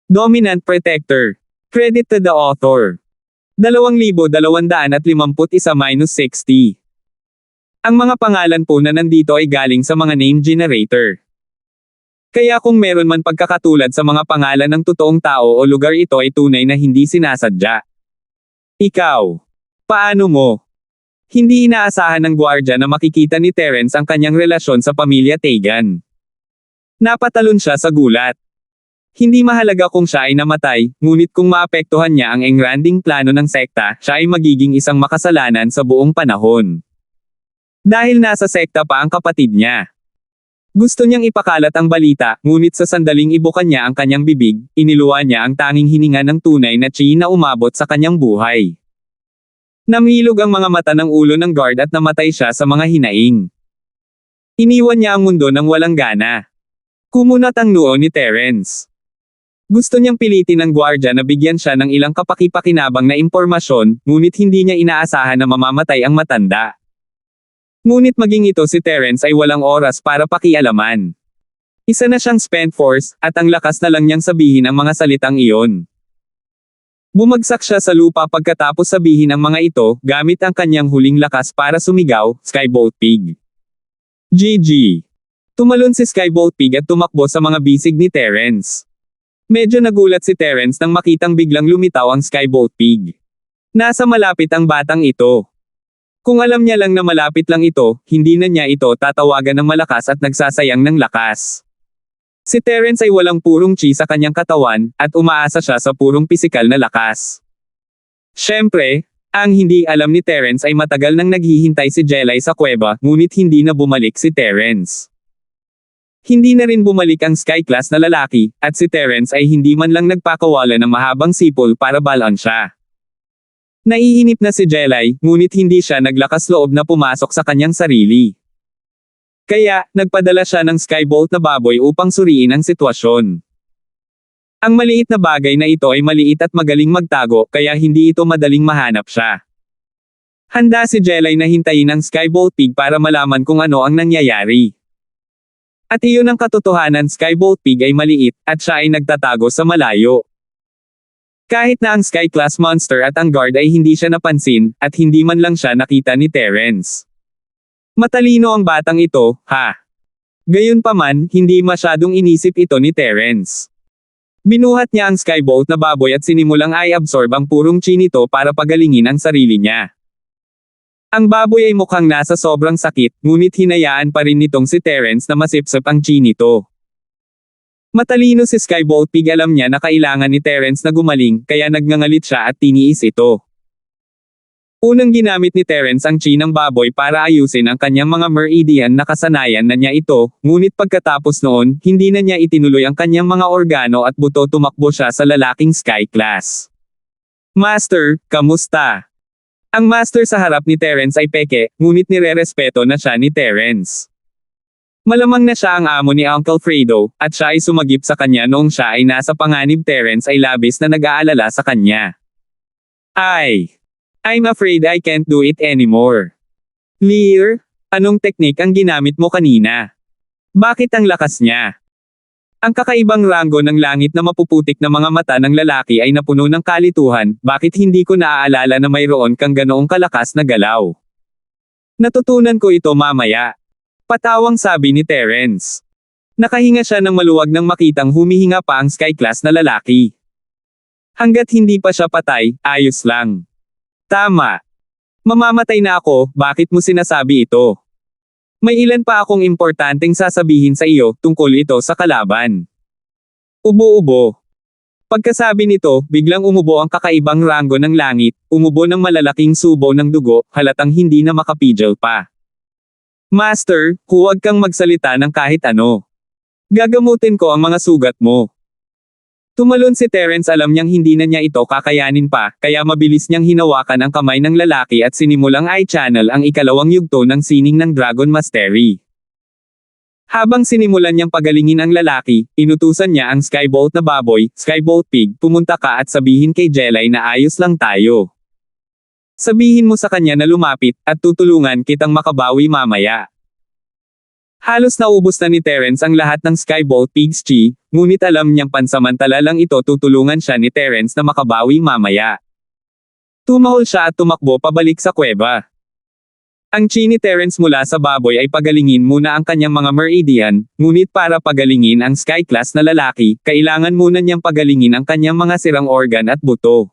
Dominant Protector. Credit to the author. 2,251-60. Ang mga pangalan po na nandito ay galing sa mga name generator. Kaya kung meron man pagkakatulad sa mga pangalan ng totoong tao o lugar, ito ay tunay na hindi sinasadya. Ikaw. Paano mo? Hindi inaasahan ng gwardya na makikita ni Terence ang kanyang relasyon sa pamilya Tegan. Napatalon siya sa gulat. Hindi mahalaga kung siya ay namatay, ngunit kung maapektuhan niya ang engranding plano ng sekta, siya ay magiging isang makasalanan sa buong panahon. Dahil nasa sekta pa ang kapatid niya. Gusto niyang ipakalat ang balita, ngunit sa sandaling ibukan niya ang kanyang bibig, iniluwa niya ang tanging hininga ng tunay na chi na umabot sa kanyang buhay. Namilog ang mga mata ng ulo ng guard at namatay siya sa mga hinaing. Iniwan niya ang mundo ng walang gana. Kumunat ang noo ni Terence. Gusto niyang pilitin ng gwardya na bigyan siya ng ilang kapaki-pakinabang na impormasyon, ngunit hindi niya inaasahan na mamamatay ang matanda. Ngunit maging ito si Terence ay walang oras para pakialaman. Isa na siyang spent force, at ang lakas na lang niyang sabihin ang mga salitang iyon. Bumagsak siya sa lupa pagkatapos sabihin ang mga ito, gamit ang kanyang huling lakas para sumigaw, Skybolt Pig. GG. Tumalon si Skybolt Pig at tumakbo sa mga bisig ni Terence. Medyo nagulat si Terence nang makitang biglang lumitaw ang Skybolt Pig. Nasa malapit ang batang ito. Kung alam niya lang na malapit lang ito, hindi na niya ito tatawagan ng malakas at nagsasayang ng lakas. Si Terence ay walang purong chi sa kanyang katawan, at umaasa siya sa purong pisikal na lakas. Siyempre, ang hindi alam ni Terence ay matagal nang naghihintay si Jelay sa kuweba, ngunit hindi na bumalik si Terence. Hindi na rin bumalik ang Sky Class na lalaki, at si Terence ay hindi man lang nagpakawala ng mahabang sipol para balaan siya. Naiinip na si Jelay, ngunit hindi siya naglakas loob na pumasok sa kanyang sarili. Kaya, nagpadala siya ng Skybolt na baboy upang suriin ang sitwasyon. Ang maliit na bagay na ito ay maliit at magaling magtago, kaya hindi ito madaling mahanap siya. Handa si Jelay na hintayin ang Skybolt Pig para malaman kung ano ang nangyayari. At iyon ang katotohanan, Skybolt Pig ay maliit, at siya ay nagtatago sa malayo. Kahit na ang Sky Class Monster at ang guard ay hindi siya napansin, at hindi man lang siya nakita ni Terence. Matalino ang batang ito, ha? Gayunpaman, hindi masyadong inisip ito ni Terence. Binuhat niya ang Skybolt na baboy at sinimulang i-absorb ang purong chi nito para pagalingin ang sarili niya. Ang baboy ay mukhang nasa sobrang sakit, ngunit hinayaan pa rin nitong si Terence na masipsip ang chi nito. Matalino si Skybolt Pig, alam niya na kailangan ni Terence na gumaling, kaya nagngangalit siya at tiniis ito. Unang ginamit ni Terence ang chi ng baboy para ayusin ang kanyang mga meridian na kasanayan na niya ito, ngunit pagkatapos noon, hindi na niya itinuloy ang kanyang mga organo at buto, tumakbo siya sa lalaking Sky Class. Master, kamusta? Ang master sa harap ni Terence ay peke, ngunit nirerespeto na siya ni Terence. Malamang na siya ang amo ni Uncle Fredo, at siya ay sumagip sa kanya noong siya ay nasa panganib. Terence ay labis na nag-aalala sa kanya. I'm afraid I can't do it anymore. Lear, anong teknik ang ginamit mo kanina? Bakit ang lakas niya? Ang kakaibang ranggo ng langit na mapuputik na mga mata ng lalaki ay napuno ng kalituhan, bakit hindi ko naaalala na mayroon kang ganoong kalakas na galaw? Natutunan ko ito mamaya. Patawang sabi ni Terence. Nakahinga siya ng maluwag nang makitang humihinga pa ang Sky Class na lalaki. Hanggat hindi pa siya patay, ayos lang. Tama. Mamamatay na ako, bakit mo sinasabi ito? May ilan pa akong importanteng sasabihin sa iyo tungkol ito sa kalaban. Ubo-ubo. Pagkasabi nito, biglang umubo ang kakaibang ranggo ng langit, umubo ng malalaking subo ng dugo, halatang hindi na makapigil pa. Master, huwag kang magsalita ng kahit ano. Gagamutin ko ang mga sugat mo. Tumalon si Terence, alam niyang hindi na niya ito kakayanin pa, kaya mabilis niyang hinawakan ang kamay ng lalaki at sinimulang i-channel ang ikalawang yugto ng sining ng Dragon Mastery. Habang sinimulan niyang pagalingin ang lalaki, inutusan niya ang Skybolt na baboy, Skybolt Pig, pumunta ka at sabihin kay Jelay na ayos lang tayo. Sabihin mo sa kanya na lumapit, at tutulungan kitang makabawi mamaya. Halos naubos na ni Terence ang lahat ng Skybolt Pig's chi, ngunit alam niyang pansamantala lang ito tutulungan siya ni Terence na makabawi mamaya. Tumahol siya at tumakbo pabalik sa kuweba. Ang chi ni Terence mula sa baboy ay pagalingin muna ang kanyang mga meridian, ngunit para pagalingin ang Sky Class na lalaki, kailangan muna niyang pagalingin ang kanyang mga sirang organ at buto.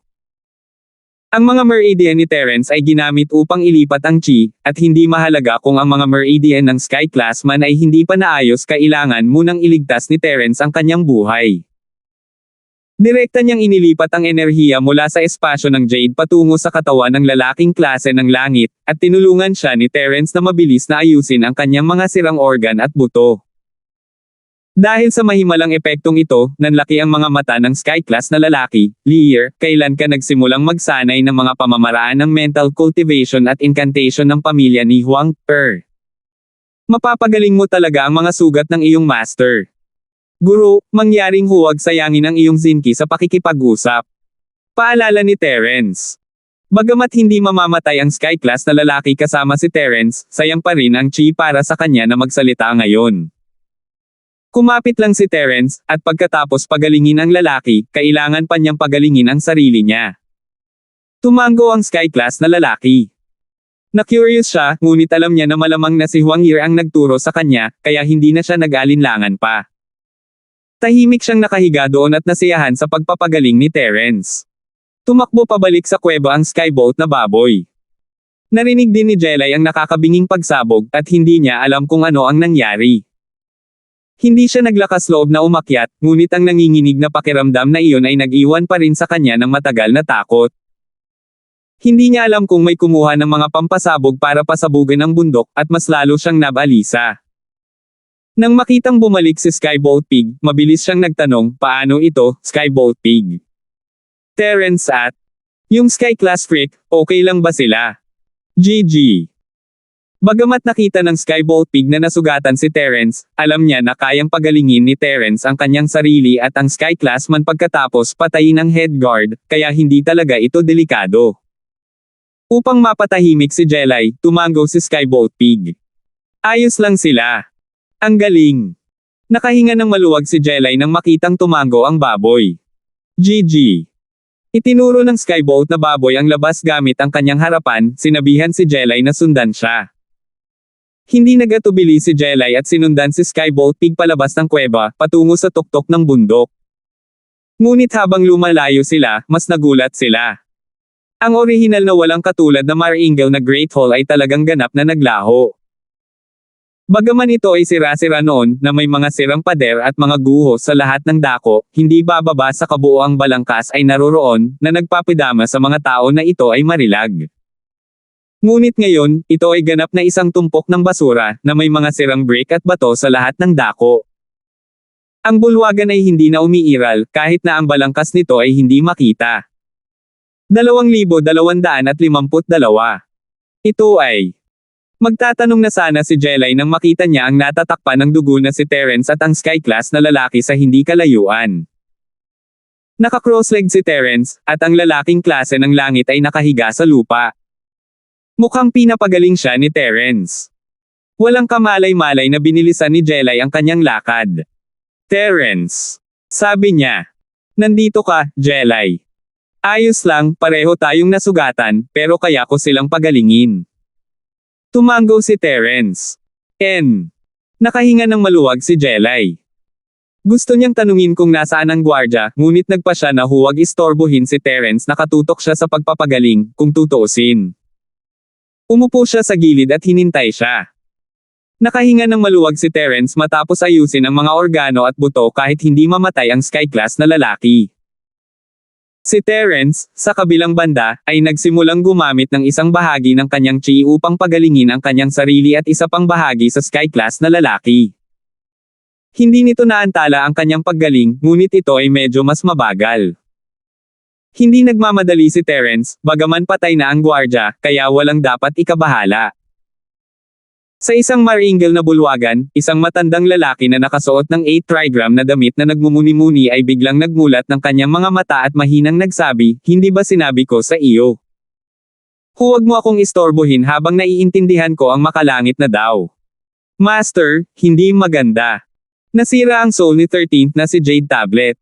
Ang mga meridian ni Terence ay ginamit upang ilipat ang chi, at hindi mahalaga kung ang mga meridian ng Sky Class man ay hindi pa naayos, kailangan munang iligtas ni Terence ang kanyang buhay. Direkta niyang inilipat ang enerhiya mula sa espasyo ng Jade patungo sa katawan ng lalaking klase ng langit, at tinulungan siya ni Terence na mabilis na ayusin ang kanyang mga sirang organ at buto. Dahil sa mahimalang epektong ito, nanlaki ang mga mata ng Sky Class na lalaki. Lear, kailan ka nagsimulang magsanay ng mga pamamaraan ng mental cultivation at incantation ng pamilya ni Huang Per? Mapapagaling mo talaga ang mga sugat ng iyong master. Guro, mangyaring huwag sayangin ang iyong zinki sa pakikipag-usap. Paalala ni Terence. Bagamat hindi mamamatay ang Sky Class na lalaki kasama si Terence, sayang pa rin ang chi para sa kanya na magsalita ngayon. Kumapit lang si Terence, at pagkatapos pagalingin ang lalaki, kailangan pa niyang pagalingin ang sarili niya. Tumango ang Sky Class na lalaki. Na-curious siya, ngunit alam niya na malamang na si Huang Yi ang nagturo sa kanya, kaya hindi na siya nag-alinlangan pa. Tahimik siyang nakahiga doon at nasiyahan sa pagpapagaling ni Terence. Tumakbo pabalik sa kuweba ang Skybolt na baboy. Narinig din ni Jelay ang nakakabinging pagsabog, at hindi niya alam kung ano ang nangyari. Hindi siya naglakas loob na umakyat, ngunit ang nanginginig na pakiramdam na iyon ay nag-iwan pa rin sa kanya ng matagal na takot. Hindi niya alam kung may kumuha ng mga pampasabog para pasabugan ang bundok, at mas lalo siyang nabalisa. Nang makitang bumalik si Skybolt Pig, mabilis siyang nagtanong, paano ito, Skybolt Pig? Terence at yung Sky Class Freak, okay lang ba sila? GG. Bagamat nakita ng Skybolt Pig na nasugatan si Terence, alam niya na kayang pagalingin ni Terence ang kanyang sarili at ang Sky Class man pagkatapos patayin ang head guard, kaya hindi talaga ito delikado. Upang mapatahimik si Jelay, tumango si Skybolt Pig. Ayos lang sila. Ang galing. Nakahinga ng maluwag si Jelay nang makitang tumango ang baboy. GG. Itinuro ng Skybolt na baboy ang labas gamit ang kanyang harapan, sinabihan si Jelay na sundan siya. Hindi nagatubili si Jelay at sinundan si Skybolt Pig palabas ng kuweba, patungo sa tuktok ng bundok. Ngunit habang lumalayo sila, mas nagulat sila. Ang orihinal na walang katulad na maringaw na Great Hall ay talagang ganap na naglaho. Bagaman ito ay sira-sira noon, na may mga sirang pader at mga guho sa lahat ng dako, hindi bababa sa kabuoang balangkas ay naroroon, na nagpapidama sa mga tao na ito ay marilag. Ngunit ngayon, ito ay ganap na isang tumpok ng basura, na may mga sirang brick at bato sa lahat ng dako. Ang bulwagan ay hindi na umiiral, kahit na ang balangkas nito ay hindi makita. 2,252. Ito ay magtatanong na sana si Jelay nang makita niya ang natatakpan ng dugo na si Terence at ang Sky Class na lalaki sa hindi kalayuan. Naka-cross-leg si Terence, at ang lalaking klase ng langit ay nakahiga sa lupa. Mukhang pinapagaling siya ni Terence. Walang kamalay-malay na binilisan ni Jelay ang kanyang lakad. Terence. Sabi niya. Nandito ka, Jelay. Ayos lang, pareho tayong nasugatan, pero kaya ko silang pagalingin. Tumango si Terence. Nakahinga ng maluwag si Jelay. Gusto niyang tanungin kung nasaan ang gwardya, ngunit nagpa siya na huwag istorbohin si Terence, nakatutok siya sa pagpapagaling, kung tutuusin. Umupo siya sa gilid at hinintay siya. Nakahinga ng maluwag si Terence matapos ayusin ang mga organo at buto kahit hindi mamatay ang Sky Class na lalaki. Si Terence, sa kabilang banda, ay nagsimulang gumamit ng isang bahagi ng kanyang chi upang pagalingin ang kanyang sarili at isa pang bahagi sa Sky Class na lalaki. Hindi nito naantala ang kanyang paggaling, ngunit ito ay medyo mas mabagal. Hindi nagmamadali si Terence, bagaman patay na ang gwardya, kaya walang dapat ikabahala. Sa isang maringal na bulwagan, isang matandang lalaki na nakasuot ng 8 trigram na damit na nagmumuni-muni ay biglang nagmulat ng kanyang mga mata at mahinang nagsabi, hindi ba sinabi ko sa iyo? Huwag mo akong istorbohin habang naiintindihan ko ang makalangit na daw. Master, hindi maganda. Nasira ang soul ni 13th na si Jade Tablet.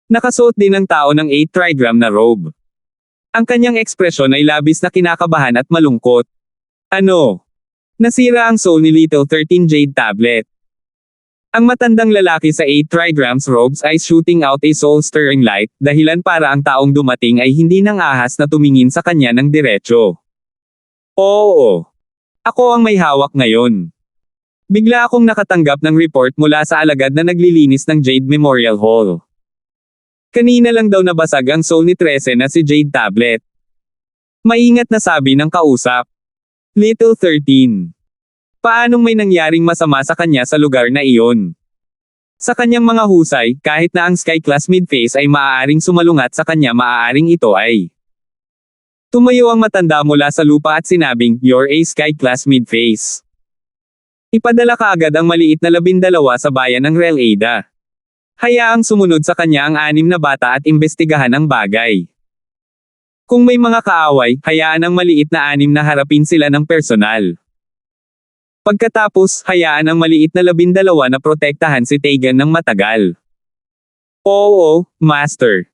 Nakasuot din ng tao ng 8 trigram na robe. Ang kanyang ekspresyon ay labis na kinakabahan at malungkot. Ano? Nasira ang soul ni Little 13 Jade Tablet. Ang matandang lalaki sa 8 trigrams robes ay shooting out a soul-stirring light, dahilan para ang taong dumating ay hindi nang ahas na tumingin sa kanya ng diretso. Oo. Ako ang may hawak ngayon. Bigla akong nakatanggap ng report mula sa alagad na naglilinis ng Jade Memorial Hall. Kanina lang daw nabasag ang soul ni 13 na si Jade Tablet. Maingat na sabi ng kausap. Little 13. Paanong may nangyaring masama sa kanya sa lugar na iyon? Sa kanyang mga husay, kahit na ang Sky Class Midface ay maaaring sumalungat sa kanya, maaaring ito ay. Tumayo ang matanda mula sa lupa at sinabing, "You're a Sky Class Midface." Ipadala kaagad ang maliit na 12 sa bayan ng Rel-Ada. Hayaang sumunod sa kanya ang 6 na bata at imbestigahan ang bagay. Kung may mga kaaway, hayaan ang maliit na 6 na harapin sila ng personal. Pagkatapos, hayaan ang maliit na 12 na protektahan si Tegan ng matagal. Oo, Master.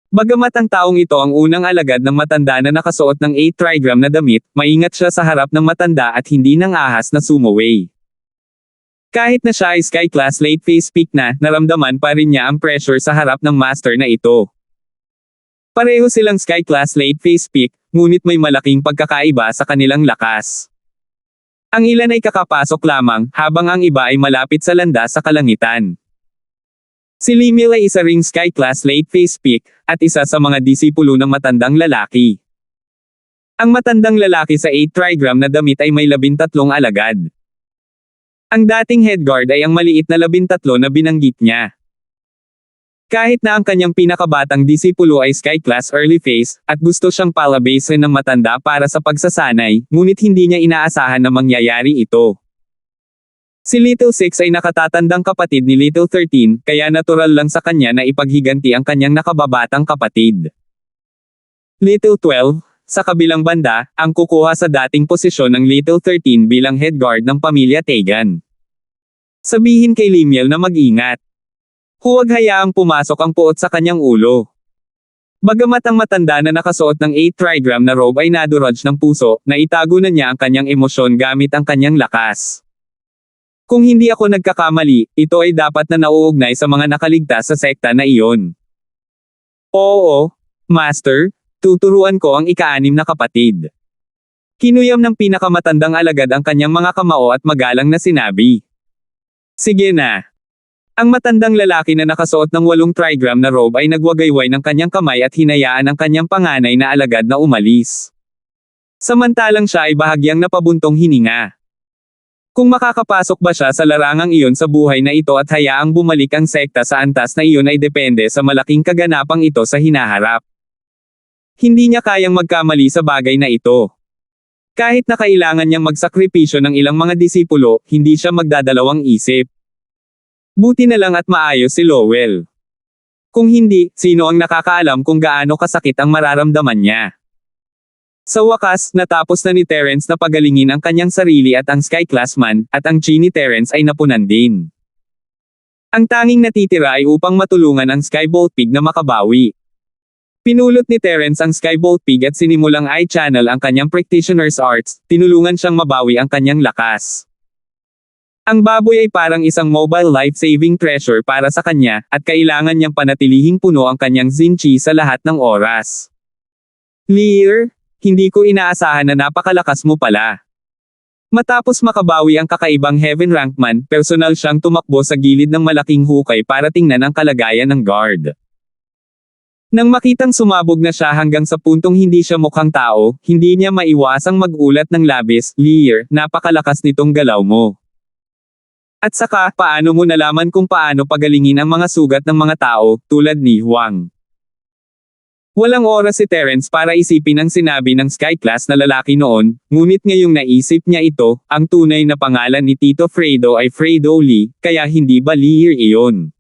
Bagamat ang taong ito ang unang alagad ng matanda na nakasuot ng 8 trigram na damit, maingat siya sa harap ng matanda at hindi nang ahas na sumaway. Kahit na siya ay Sky Class late face peak na, naramdaman pa rin niya ang pressure sa harap ng master na ito. Pareho silang Sky Class late face peak, ngunit may malaking pagkakaiba sa kanilang lakas. Ang ilan ay kakapasok lamang, habang ang iba ay malapit sa landas sa kalangitan. Si Lemuel ay isa ring Sky Class late face peak, at isa sa mga disipulo ng matandang lalaki. Ang matandang lalaki sa 8 trigram na damit ay may 13 alagad. Ang dating head guard ay ang maliit na 13 na binanggit niya. Kahit na ang kanyang pinakabatang disipulo ay Sky Class early phase, at gusto siyang palabasin ng matanda para sa pagsasanay, ngunit hindi niya inaasahan na mangyayari ito. Si Little 6 ay nakatatandang kapatid ni Little 13, kaya natural lang sa kanya na ipaghiganti ang kanyang nakababatang kapatid. Little 12, sa kabilang banda, ang kukuha sa dating posisyon ng Little 13 bilang head guard ng pamilya Tegan. Sabihin kay Lemuel na mag-ingat. Huwag hayaang pumasok ang puot sa kanyang ulo. Bagamat ang matanda na nakasuot ng 8 trigram na robe ay naduraj ng puso, naitago na niya ang kanyang emosyon gamit ang kanyang lakas. Kung hindi ako nagkakamali, ito ay dapat na nauugnay sa mga nakaligtas sa sekta na iyon. Oo, Master, tuturuan ko ang ika-6 na kapatid. Kinuyam ng pinakamatandang alagad ang kanyang mga kamao at magalang na sinabi. Sige na. Ang matandang lalaki na nakasuot ng 8 trigram na robe ay nagwagayway ng kanyang kamay at hinayaan ang kanyang panganay na alagad na umalis. Samantalang siya ay bahagyang napabuntong hininga. Kung makakapasok ba siya sa larangang iyon sa buhay na ito at hayaang bumalik ang sekta sa antas na iyon ay depende sa malaking kaganapang ito sa hinaharap. Hindi niya kayang magkamali sa bagay na ito. Kahit na kailangan niyang magsakripisyo ng ilang mga disipulo, hindi siya magdadalawang isip. Buti na lang at maayos si Lowell. Kung hindi, sino ang nakakaalam kung gaano kasakit ang mararamdaman niya? Sa wakas, natapos na ni Terence na pagalingin ang kanyang sarili at ang Sky Classman, at ang chi ni Terence ay napunan din. Ang tanging natitira ay upang matulungan ang Skybolt Pig na makabawi. Pinulot ni Terence ang Skybolt Pig at sinimulang i-channel ang kanyang practitioner's arts, tinulungan siyang mabawi ang kanyang lakas. Ang baboy ay parang isang mobile life-saving treasure para sa kanya, at kailangan niyang panatilihing puno ang kanyang Zinchi sa lahat ng oras. Lear, hindi ko inaasahan na napakalakas mo pala. Matapos makabawi ang kakaibang Heaven Rankman, personal siyang tumakbo sa gilid ng malaking hukay para tingnan ang kalagayan ng guard. Nang makitang sumabog na siya hanggang sa puntong hindi siya mukhang tao, hindi niya maiwasang magulat ng labis, Lear, napakalakas nitong galaw mo. At saka, paano mo nalaman kung paano pagalingin ang mga sugat ng mga tao, tulad ni Huang? Walang oras si Terence para isipin ang sinabi ng Sky Class na lalaki noon, ngunit ngayong naisip niya ito, ang tunay na pangalan ni Tito Fredo ay Fredo Lee, kaya hindi ba Lear iyon?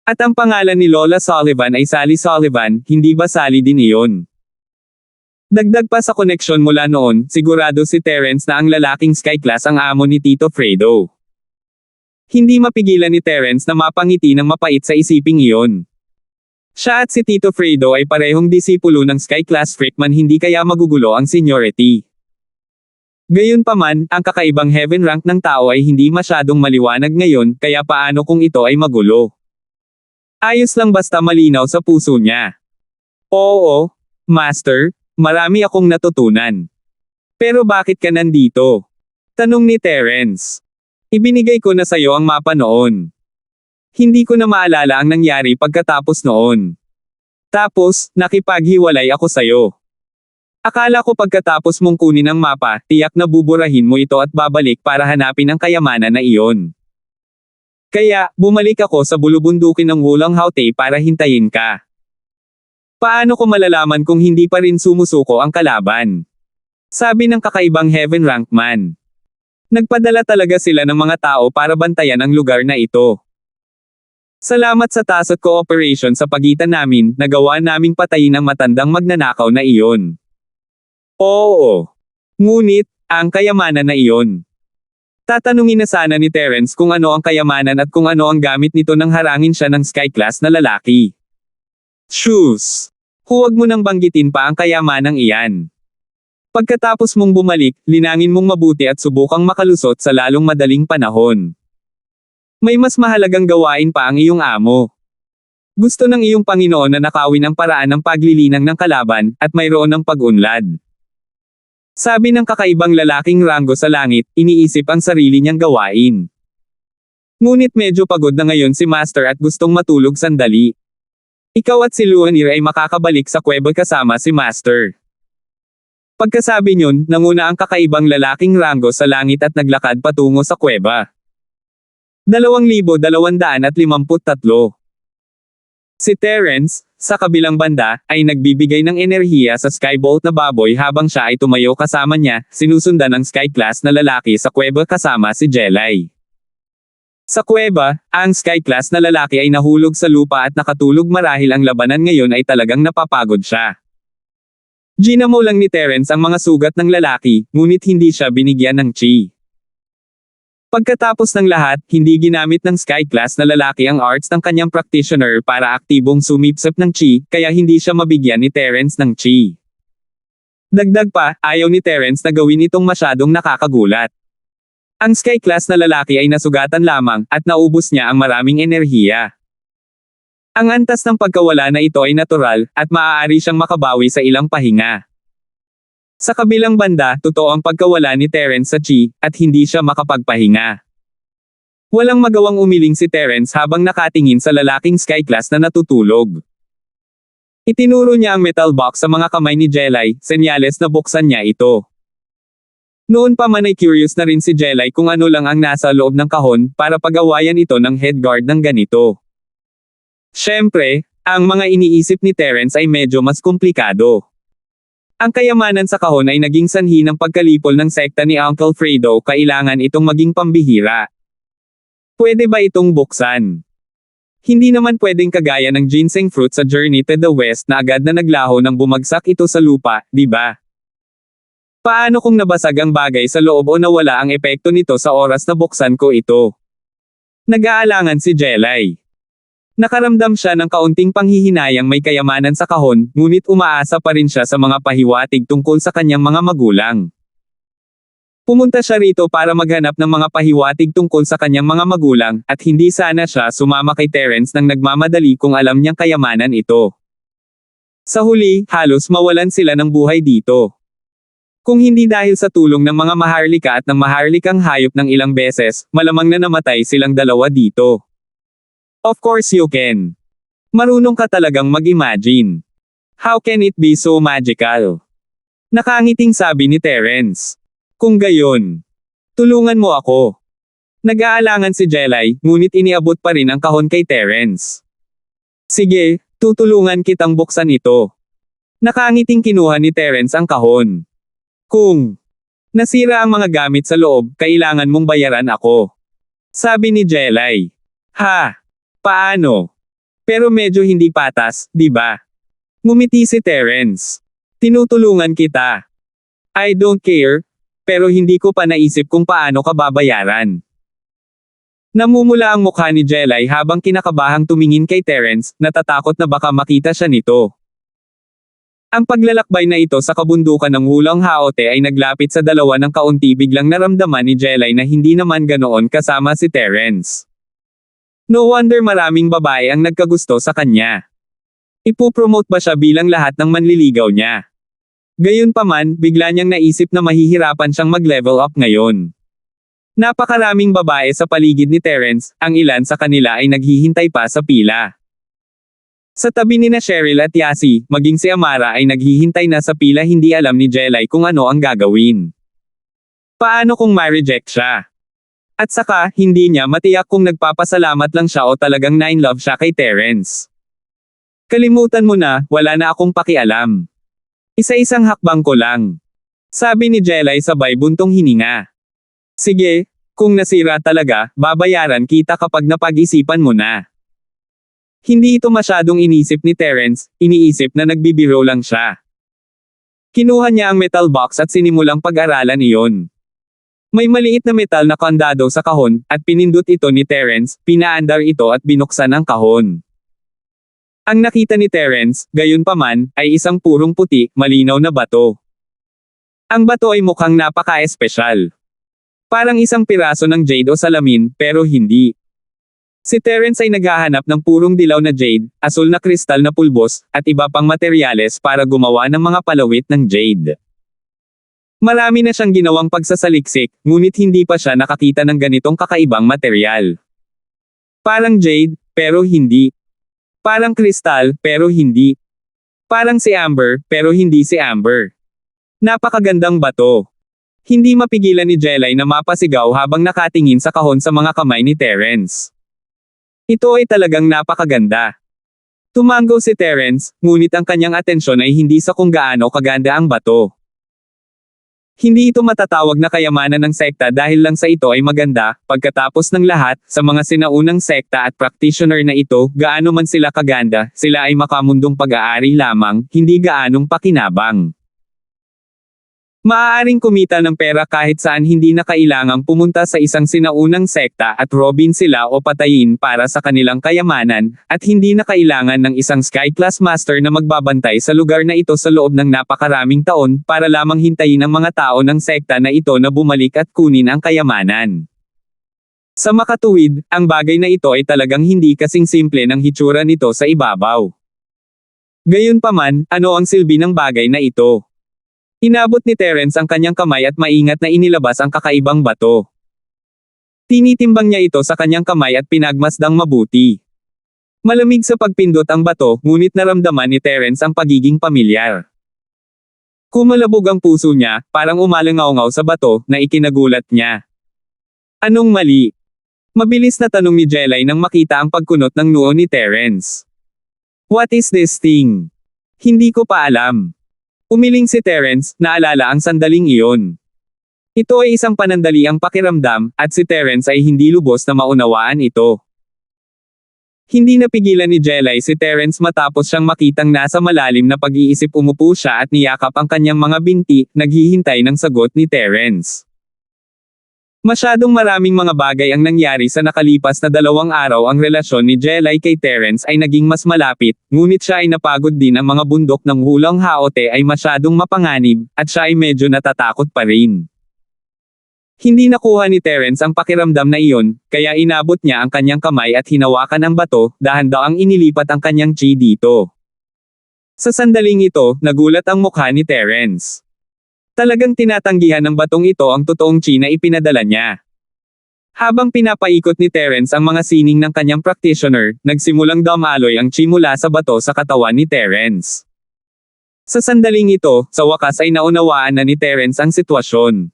At ang pangalan ni Lola Sullivan ay Sally Sullivan, hindi ba Sally din iyon? Dagdag pa sa koneksyon mula noon, sigurado si Terence na ang lalaking Sky Class ang amo ni Tito Fredo. Hindi mapigilan ni Terence na mapangiti ng mapait sa isiping iyon. Siya at si Tito Fredo ay parehong disipulo ng Sky Class Freakman, hindi kaya magugulo ang seniority. Gayunpaman, ang kakaibang heaven rank ng tao ay hindi masyadong maliwanag ngayon, kaya paano kung ito ay magulo? Ayos lang basta malinaw sa puso niya. Oo, Master, marami akong natutunan. Pero bakit ka nandito? Tanong ni Terence. Ibinigay ko na sayo ang mapa noon. Hindi ko na maalala ang nangyari pagkatapos noon. Tapos, nakipaghiwalay ako sayo. Akala ko pagkatapos mong kunin ang mapa, tiyak na buburahin mo ito at babalik para hanapin ang kayamanan na iyon. Kaya, bumalik ako sa bulubundukin ng Wulang Haute para hintayin ka. Paano ko malalaman kung hindi pa rin sumusuko ang kalaban? Sabi ng kakaibang heaven rank man. Nagpadala talaga sila ng mga tao para bantayan ang lugar na ito. Salamat sa tasot cooperation sa pagitan namin, nagawa naming patayin ang matandang magnanakaw na iyon. Oo. Ngunit, ang kayamanan na iyon. Tatanungin na sana ni Terence kung ano ang kayamanan at kung ano ang gamit nito nang harangin siya ng Sky Class na lalaki. Shoes. Huwag mo nang banggitin pa ang kayamanang iyan. Pagkatapos mong bumalik, linangin mong mabuti at subukang makalusot sa lalong madaling panahon. May mas mahalagang gawain pa ang iyong amo. Gusto ng iyong Panginoon na nakawin ang paraan ng paglilinang ng kalaban, at mayroon ng pag-unlad. Sabi ng kakaibang lalaking Rango sa langit, iniisip ang sarili niyang gawain. Ngunit medyo pagod na ngayon si Master at gustong matulog sandali. Ikaw at si Luanir ay makakabalik sa kuweba kasama si Master. Pagkasabi niyon, nanguna ang kakaibang lalaking Rango sa langit at naglakad patungo sa kuweba. 2,253. Si Terence, sa kabilang banda, ay nagbibigay ng enerhiya sa Skybolt na baboy habang siya ay tumayo kasama niya, sinusundan ng Sky Class na lalaki sa kuweba kasama si Jelay. Sa kuweba, ang Sky Class na lalaki ay nahulog sa lupa at nakatulog marahil ang labanan ngayon ay talagang napapagod siya. Ginamo lang ni Terence ang mga sugat ng lalaki, ngunit hindi siya binigyan ng chi. Pagkatapos ng lahat, hindi ginamit ng Sky Class na lalaki ang arts ng kanyang practitioner para aktibong sumipsip ng chi, kaya hindi siya mabigyan ni Terence ng chi. Dagdag pa, ayaw ni Terence na gawin itong masyadong nakakagulat. Ang Sky Class na lalaki ay nasugatan lamang, at naubos niya ang maraming enerhiya. Ang antas ng pagkawala na ito ay natural, at maaari siyang makabawi sa ilang pahinga. Sa kabilang banda, totoo ang pagkawala ni Terence sa chi, at hindi siya makapagpahinga. Walang magawang umiling si Terence habang nakatingin sa lalaking Sky Class na natutulog. Itinuro niya ang metal box sa mga kamay ni Jelay, senyales na buksan niya ito. Noon pa man ay curious na rin si Jelay kung ano lang ang nasa loob ng kahon, para pagawayan ito ng headguard ng ganito. Siyempre, ang mga iniisip ni Terence ay medyo mas komplikado. Ang kayamanan sa kahon ay naging sanhi ng pagkalipol ng sekta ni Uncle Fredo, kailangan itong maging pambihira. Pwede ba itong buksan? Hindi naman pwedeng kagaya ng ginseng fruit sa Journey to the West na agad na naglaho nang bumagsak ito sa lupa, di ba? Paano kung nabasag ang bagay sa loob o nawala ang epekto nito sa oras na buksan ko ito? Nag-aalangan si Jelay. Nakaramdam siya ng kaunting panghihinayang may kayamanan sa kahon, ngunit umaasa pa rin siya sa mga pahiwatig tungkol sa kanyang mga magulang. Pumunta siya rito para maghanap ng mga pahiwatig tungkol sa kanyang mga magulang, at hindi sana siya sumama kay Terence nang nagmamadali kung alam niyang kayamanan ito. Sa huli, halos mawalan sila ng buhay dito. Kung hindi dahil sa tulong ng mga maharlika at ng maharlikang hayop ng ilang beses, malamang na namatay silang dalawa dito. Of course you can. Marunong ka talagang mag-imagine. How can it be so magical? Nakangiting sabi ni Terence. Kung gayon, tulungan mo ako. Nag-aalangan si Jelay, ngunit iniabot pa rin ang kahon kay Terence. Sige, tutulungan kitang buksan ito. Nakangiting kinuha ni Terence ang kahon. Kung nasira ang mga gamit sa loob, kailangan mong bayaran ako. Sabi ni Jelay. Ha? Paano? Pero medyo hindi patas, di ba? Ngumiti si Terence. Tinutulungan kita. I don't care, pero hindi ko pa naisip kung paano ka babayaran. Namumula ang mukha ni Jelay habang kinakabahang tumingin kay Terence, natatakot na baka makita siya nito. Ang paglalakbay na ito sa kabundukan ng Wulang Haote ay naglapit sa dalawa ng kaunti, biglang naramdaman ni Jelay na hindi naman ganoon kasama si Terence. No wonder maraming babae ang nagkagusto sa kanya. Ipopromote ba siya bilang lahat ng manliligaw niya? Gayunpaman, bigla niyang naisip na mahihirapan siyang mag-level up ngayon. Napakaraming babae sa paligid ni Terence, ang ilan sa kanila ay naghihintay pa sa pila. Sa tabi ni na Cheryl at Yasi, maging si Amara ay naghihintay na sa pila, hindi alam ni Jelay kung ano ang gagawin. Paano kung ma-reject siya? At saka, hindi niya matiyak kung nagpapasalamat lang siya o talagang nine-love siya kay Terence. Kalimutan mo na, wala na akong pakialam. Isa-isang hakbang ko lang. Sabi ni Jelay sabay buntong hininga. Sige, kung nasira talaga, babayaran kita kapag napag-isipan mo na. Hindi ito masyadong inisip ni Terence, iniisip na nagbibiro lang siya. Kinuha niya ang metal box at sinimulang pag-aralan iyon. May maliit na metal na kandado sa kahon, at pinindot ito ni Terence, pinaandar ito at binuksan ang kahon. Ang nakita ni Terence, gayunpaman, ay isang purong puti, malinaw na bato. Ang bato ay mukhang napaka-espesyal. Parang isang piraso ng jade o salamin, pero hindi. Si Terence ay naghahanap ng purong dilaw na jade, asul na kristal na pulbos, at iba pang materyales para gumawa ng mga palawit ng jade. Marami na siyang ginawang pagsasaliksik, ngunit hindi pa siya nakakita ng ganitong kakaibang materyal. Parang jade, pero hindi. Parang kristal, pero hindi. Parang si amber, pero hindi si amber. Napakagandang bato. Hindi mapigilan ni Jelay na mapasigaw habang nakatingin sa kahon sa mga kamay ni Terence. Ito ay talagang napakaganda. Tumango si Terence, ngunit ang kanyang atensyon ay hindi sa kung gaano kaganda ang bato. Hindi ito matatawag na kayamanan ng sekta dahil lang sa ito ay maganda. Pagkatapos ng lahat, sa mga sinaunang sekta at practitioner na ito, gaano man sila kaganda, sila ay makamundong pag-aari lamang, hindi gaanong pakinabang. Maaaring kumita ng pera kahit saan, hindi na kailangang pumunta sa isang sinaunang sekta at robin sila o patayin para sa kanilang kayamanan, at hindi na kailangan ng isang sky-class master na magbabantay sa lugar na ito sa loob ng napakaraming taon para lamang hintayin ang mga tao ng sekta na ito na bumalik at kunin ang kayamanan. Sa makatuwid, ang bagay na ito ay talagang hindi kasing simple ng hitsura nito sa ibabaw. Gayunpaman, ano ang silbi ng bagay na ito? Inabot ni Terence ang kanyang kamay at maingat na inilabas ang kakaibang bato. Tinitimbang niya ito sa kanyang kamay at pinagmasdang mabuti. Malamig sa pagpindot ang bato, ngunit naramdaman ni Terence ang pagiging pamilyar. Kumalabog ang puso niya, parang umalangaw-ngaw sa bato, na ikinagulat niya. Anong mali? Mabilis na tanong ni Jelay nang makita ang pagkunot ng noo ni Terence. What is this thing? Hindi ko pa alam. Umiling si Terence, naalala ang sandaling iyon. Ito ay isang panandaliang pakiramdam, at si Terence ay hindi lubos na maunawaan ito. Hindi napigilan ni Jelay si Terence matapos siyang makitang nasa malalim na pag-iisip. Umupo siya at niyakap ang kanyang mga binti, naghihintay ng sagot ni Terence. Masyadong maraming mga bagay ang nangyari sa nakalipas na 2 araw. Ang relasyon ni Jelay kay Terence ay naging mas malapit, ngunit siya ay napagod din. Ang mga bundok ng Wulang Haote ay masyadong mapanganib, at siya ay medyo natatakot pa rin. Hindi nakuha ni Terence ang pakiramdam na iyon, kaya inabot niya ang kanyang kamay at hinawakan ang bato, dahan-daang inilipat ang kanyang chi dito. Sa sandaling ito, nagulat ang mukha ni Terence. Talagang tinatanggihan ng batong ito ang totoong chi na ipinadala niya. Habang pinapaikot ni Terence ang mga sining ng kanyang practitioner, nagsimulang dumaloy ang chi mula sa bato sa katawan ni Terence. Sa sandaling ito, sa wakas ay naunawaan na ni Terence ang sitwasyon.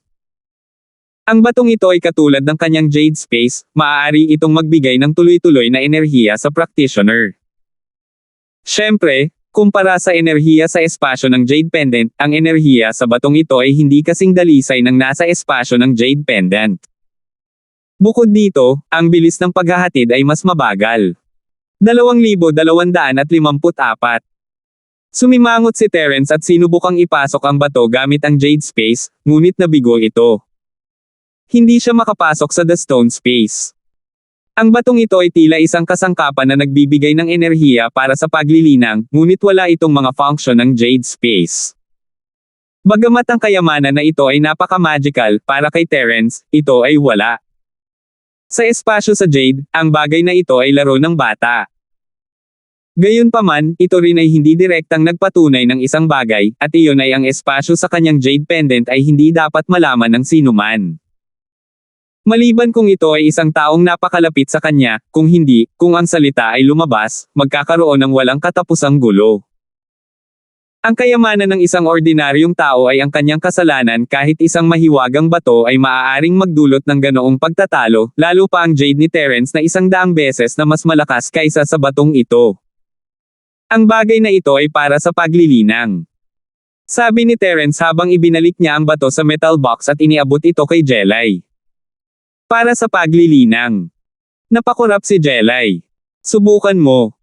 Ang batong ito ay katulad ng kanyang jade space, maaari itong magbigay ng tuloy-tuloy na enerhiya sa practitioner. Siyempre, kumpara sa enerhiya sa espasyo ng Jade Pendant, ang enerhiya sa batong ito ay hindi kasing dalisay ng nasa espasyo ng Jade Pendant. Bukod dito, ang bilis ng paghahatid ay mas mabagal. 2,254. Sumimangot si Terence at sinubukang ipasok ang bato gamit ang Jade Space, ngunit nabigo ito. Hindi siya makapasok sa The Stone Space. Ang batong ito ay tila isang kasangkapan na nagbibigay ng enerhiya para sa paglilinang, ngunit wala itong mga function ng Jade Space. Bagamat ang kayamanan na ito ay napaka-magical, para kay Terence, ito ay wala. Sa espasyo sa Jade, ang bagay na ito ay laro ng bata. Gayunpaman, ito rin ay hindi direktang nagpatunay ng isang bagay, at iyon ay ang espasyo sa kanyang Jade Pendant ay hindi dapat malaman ng sinuman. Maliban kung ito ay isang taong napakalapit sa kanya, kung hindi, kung ang salita ay lumabas, magkakaroon ng walang katapusang gulo. Ang kayamanan ng isang ordinaryong tao ay ang kanyang kasalanan kahit isang mahiwagang bato ay maaaring magdulot ng ganoong pagtatalo, lalo pa ang Jade ni Terence na 100 beses na mas malakas kaysa sa batong ito. Ang bagay na ito ay para sa paglilinang. Sabi ni Terence habang ibinalik niya ang bato sa metal box at iniabot ito kay Jelay. Para sa paglilinang. Napakurap si Jelay. Subukan mo.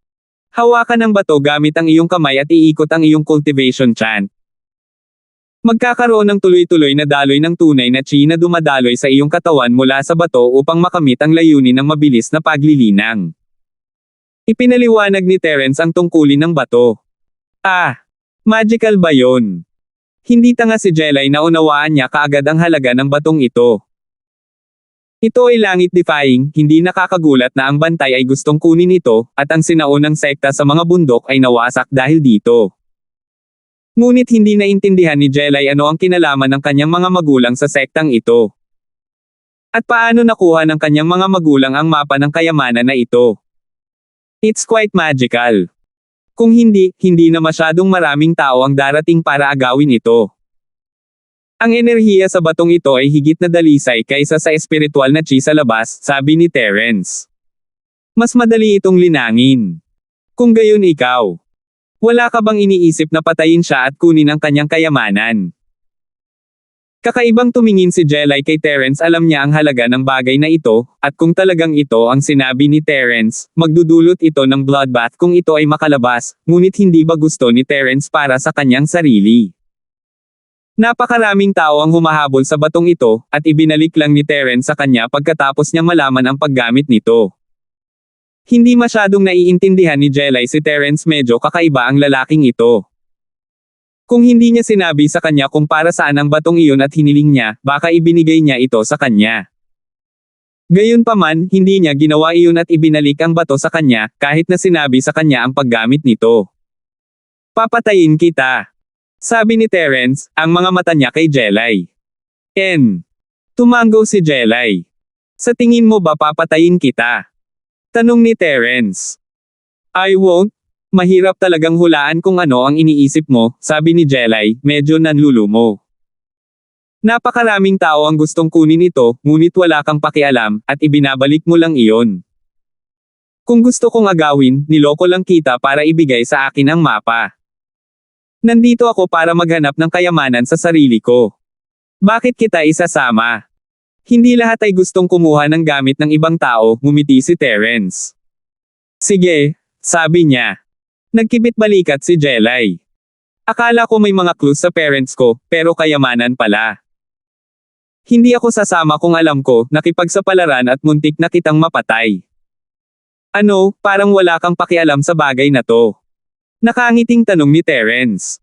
Hawakan ang bato gamit ang iyong kamay at iikot ang iyong cultivation chant. Magkakaroon ng tuloy-tuloy na daloy ng tunay na chi na dumadaloy sa iyong katawan mula sa bato upang makamit ang layunin ng mabilis na paglilinang. Ipinaliwanag ni Terence ang tungkulin ng bato. Magical ba yon? Hindi tanga si Jelay na unawaan niya kaagad ang halaga ng batong ito. Ito ay langit-defying, hindi nakakagulat na ang bantay ay gustong kunin ito, at ang sinaunang sekta sa mga bundok ay nawasak dahil dito. Ngunit hindi naintindihan ni Jelay ano ang kinalaman ng kanyang mga magulang sa sektang ito. At paano nakuha ng kanyang mga magulang ang mapa ng kayamanan na ito. It's quite magical. Kung hindi, hindi na masyadong maraming tao ang darating para agawin ito. Ang enerhiya sa batong ito ay higit na dalisay kaysa sa espiritual na chi sa labas, sabi ni Terence. Mas madali itong linangin. Kung gayon ikaw, wala ka bang iniisip na patayin siya at kunin ang kanyang kayamanan? Kakaibang tumingin si Jelay kay Terence, alam niya ang halaga ng bagay na ito, at kung talagang ito ang sinabi ni Terence, magdudulot ito ng bloodbath kung ito ay makalabas, ngunit hindi ba gusto ni Terence para sa kanyang sarili? Napakaraming tao ang humahabol sa batong ito, at ibinalik lang ni Terence sa kanya pagkatapos niyang malaman ang paggamit nito. Hindi masyadong naiintindihan ni Jelay si Terence, medyo kakaiba ang lalaking ito. Kung hindi niya sinabi sa kanya kung para saan ang batong iyon at hiniling niya, baka ibinigay niya ito sa kanya. Gayunpaman, hindi niya ginawa iyon at ibinalik ang bato sa kanya, kahit na sinabi sa kanya ang paggamit nito. Papatayin kita. Sabi ni Terence, ang mga mata niya kay Jelay. Tumango si Jelay. Sa tingin mo ba papatayin kita? Tanong ni Terence. I won't. Mahirap talagang hulaan kung ano ang iniisip mo, sabi ni Jelay, medyo nanlulumo. Napakaraming tao ang gustong kunin ito, ngunit wala kang pakialam, at ibinabalik mo lang iyon. Kung gusto kong agawin, niloko lang kita para ibigay sa akin ang mapa. Nandito ako para maghanap ng kayamanan sa sarili ko. Bakit kita isasama? Hindi lahat ay gustong kumuha ng gamit ng ibang tao, ngumiti si Terence. Sige, sabi niya. Nagkibit balikat si Jelay. Akala ko may mga clues sa parents ko, pero kayamanan pala. Hindi ako sasama kung alam ko, nakipagsapalaran at muntik na kitang mapatay. Ano, parang wala kang pakialam sa bagay na to. Nakangiting tanong ni Terence.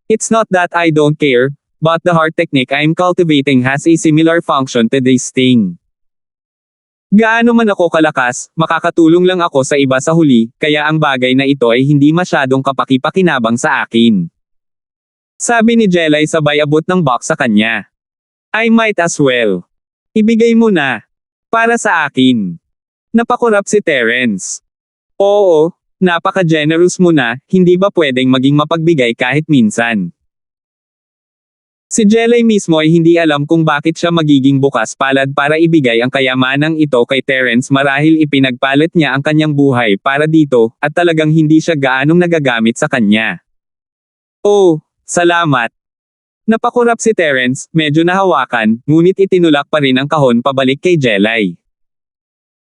It's not that I don't care, but the heart technique I'm cultivating has a similar function to this thing. Gaano man ako kalakas, makakatulong lang ako sa iba sa huli, kaya ang bagay na ito ay hindi masyadong kapaki-pakinabang sa akin. Sabi ni Jelay sabay abot ng box sa kanya. I might as well. Ibigay mo na. Para sa akin. Napakurap si Terence. Oo. Napaka-generous mo na, hindi ba pwedeng maging mapagbigay kahit minsan? Si Jelay mismo ay hindi alam kung bakit siya magiging bukas palad para ibigay ang kayamanang ito kay Terence, marahil ipinagpalit niya ang kanyang buhay para dito, at talagang hindi siya gaanong nagagamit sa kanya. Oh, salamat. Napakurap si Terence, medyo nahawakan, ngunit itinulak pa rin ang kahon pabalik kay Jelay.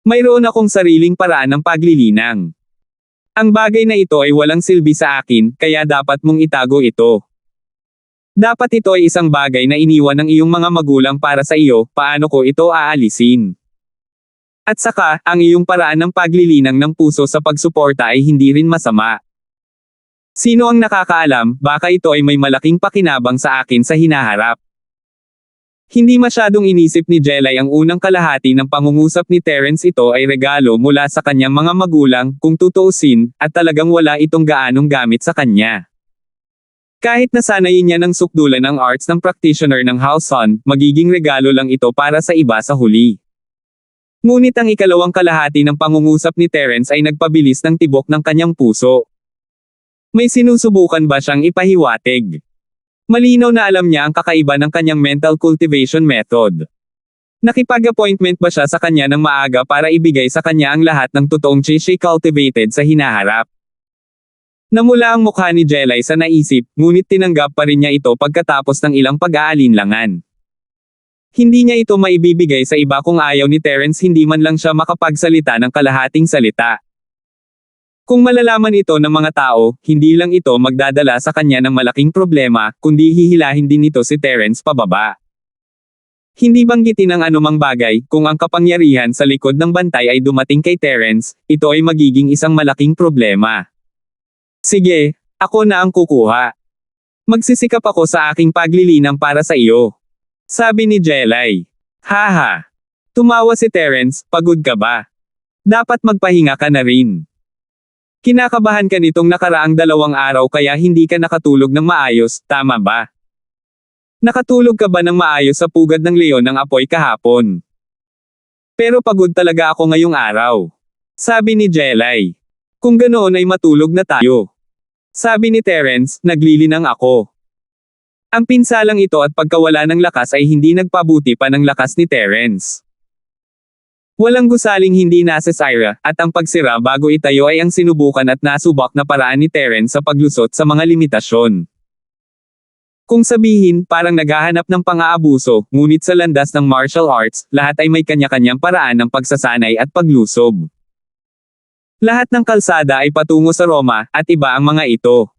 Mayroon akong sariling paraan ng paglilinang. Ang bagay na ito ay walang silbi sa akin, kaya dapat mong itago ito. Dapat ito ay isang bagay na iniwan ng iyong mga magulang para sa iyo, paano ko ito aalisin? At saka, ang iyong paraan ng paglilinang ng puso sa pagsuporta ay hindi rin masama. Sino ang nakakaalam, baka ito ay may malaking pakinabang sa akin sa hinaharap. Hindi masyadong inisip ni Jelay ang unang kalahati ng pangungusap ni Terence. Ito ay regalo mula sa kanyang mga magulang, kung tutuusin, at talagang wala itong gaanong gamit sa kanya. Kahit nasanayin niya ng sukdulan ang arts ng practitioner ng House Sun, magiging regalo lang ito para sa iba sa huli. Ngunit ang ikalawang kalahati ng pangungusap ni Terence ay nagpabilis ng tibok ng kanyang puso. May sinusubukan ba siyang ipahiwatig? Malinaw na alam niya ang kakaiba ng kanyang mental cultivation method. Nakipag-appointment ba siya sa kanya ng maaga para ibigay sa kanya ang lahat ng totoong she cultivated sa hinaharap? Namula ang mukha ni Jelay sa naisip, ngunit tinanggap pa rin niya ito pagkatapos ng ilang pag-aalinlangan. Hindi niya ito maibibigay sa iba kung ayaw ni Terence hindi man lang siya makapagsalita ng kalahating salita. Kung malalaman ito ng mga tao, hindi lang ito magdadala sa kanya ng malaking problema, kundi hihilahin din ito si Terence pababa. Hindi banggitin ang anumang bagay, kung ang kapangyarihan sa likod ng bantay ay dumating kay Terence, ito ay magiging isang malaking problema. Sige, ako na ang kukuha. Magsisikap ako sa aking paglilinang para sa iyo. Sabi ni Jelay. Haha. Tumawa si Terence, pagod ka ba? Dapat magpahinga ka na rin. Kinakabahan ka nitong nakaraang 2 araw kaya hindi ka nakatulog ng maayos, tama ba? Nakatulog ka ba ng maayos sa pugad ng leon ng apoy kahapon? Pero pagod talaga ako ngayong araw. Sabi ni Jelay. Kung ganoon ay matulog na tayo. Sabi ni Terence, naglilinang ako. Ang pinsalang ito at pagkawala ng lakas ay hindi nagpabuti pa ng lakas ni Terence. Walang gusaling hindi nasa Syra, at ang pagsira bago itayo ay ang sinubukan at nasubak na paraan ni Terence sa paglusot sa mga limitasyon. Kung sabihin, parang naghahanap ng pang-aabuso, ngunit sa landas ng martial arts, lahat ay may kanya-kanyang paraan ng pagsasanay at paglusob. Lahat ng kalsada ay patungo sa Roma, at iba ang mga ito.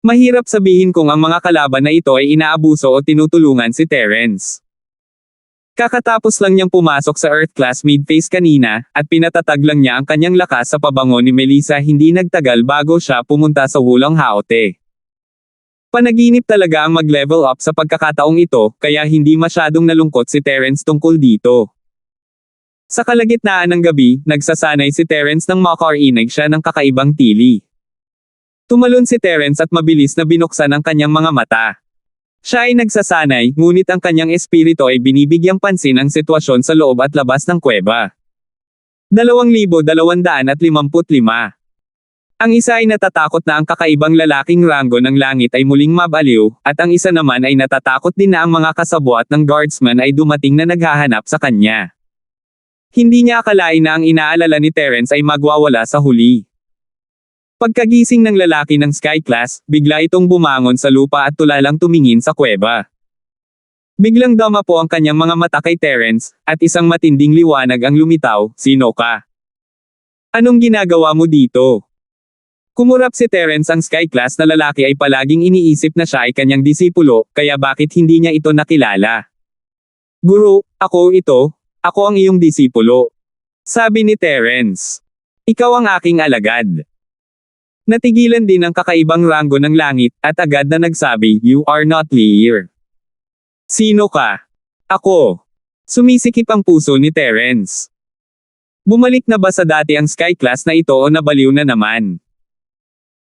Mahirap sabihin kung ang mga kalaban na ito ay inaabuso o tinutulungan si Terence. Kakatapos lang niyang pumasok sa Earth Class Mid-Phase kanina, at pinatatag lang niya ang kanyang lakas sa pabango ni Melissa hindi nagtagal bago siya pumunta sa Hulang Haote. Panaginip talaga ang mag-level up sa pagkakataong ito, kaya hindi masyadong nalungkot si Terence tungkol dito. Sa kalagitnaan ng gabi, nagsasanay si Terence nang makarinig siya ng kakaibang tili. Tumalon si Terence at mabilis na binuksan ang kanyang mga mata. Siya ay nagsasanay, ngunit ang kanyang espiritu ay binibigyang pansin ang sitwasyon sa loob at labas ng kuweba. 2,255. Ang isa ay natatakot na ang kakaibang lalaking ranggo ng langit ay muling mabaliw, at ang isa naman ay natatakot din na ang mga kasabwat ng guardsman ay dumating na naghahanap sa kanya. Hindi niya akalain na ang inaalala ni Terence ay magwawala sa huli. Pagkagising ng lalaki ng Sky Class, bigla itong bumangon sa lupa at tulalang tumingin sa kuweba. Biglang dama po ang kanyang mga mata kay Terence, at isang matinding liwanag ang lumitaw, "Sino ka? Anong ginagawa mo dito?" Kumurap si Terence. Ang Sky Class na lalaki ay palaging iniisip na siya ay kanyang disipulo, kaya bakit hindi niya ito nakilala? "Guro, ako ito, ako ang iyong disipulo." Sabi ni Terence. "Ikaw ang aking alagad." Natigilan din ang kakaibang ranggo ng langit, at agad na nagsabi, "You are not Lear." "Sino ka?" "Ako." Sumisikip ang puso ni Terence. Bumalik na ba sa dati ang Sky Class na ito o nabaliw na naman?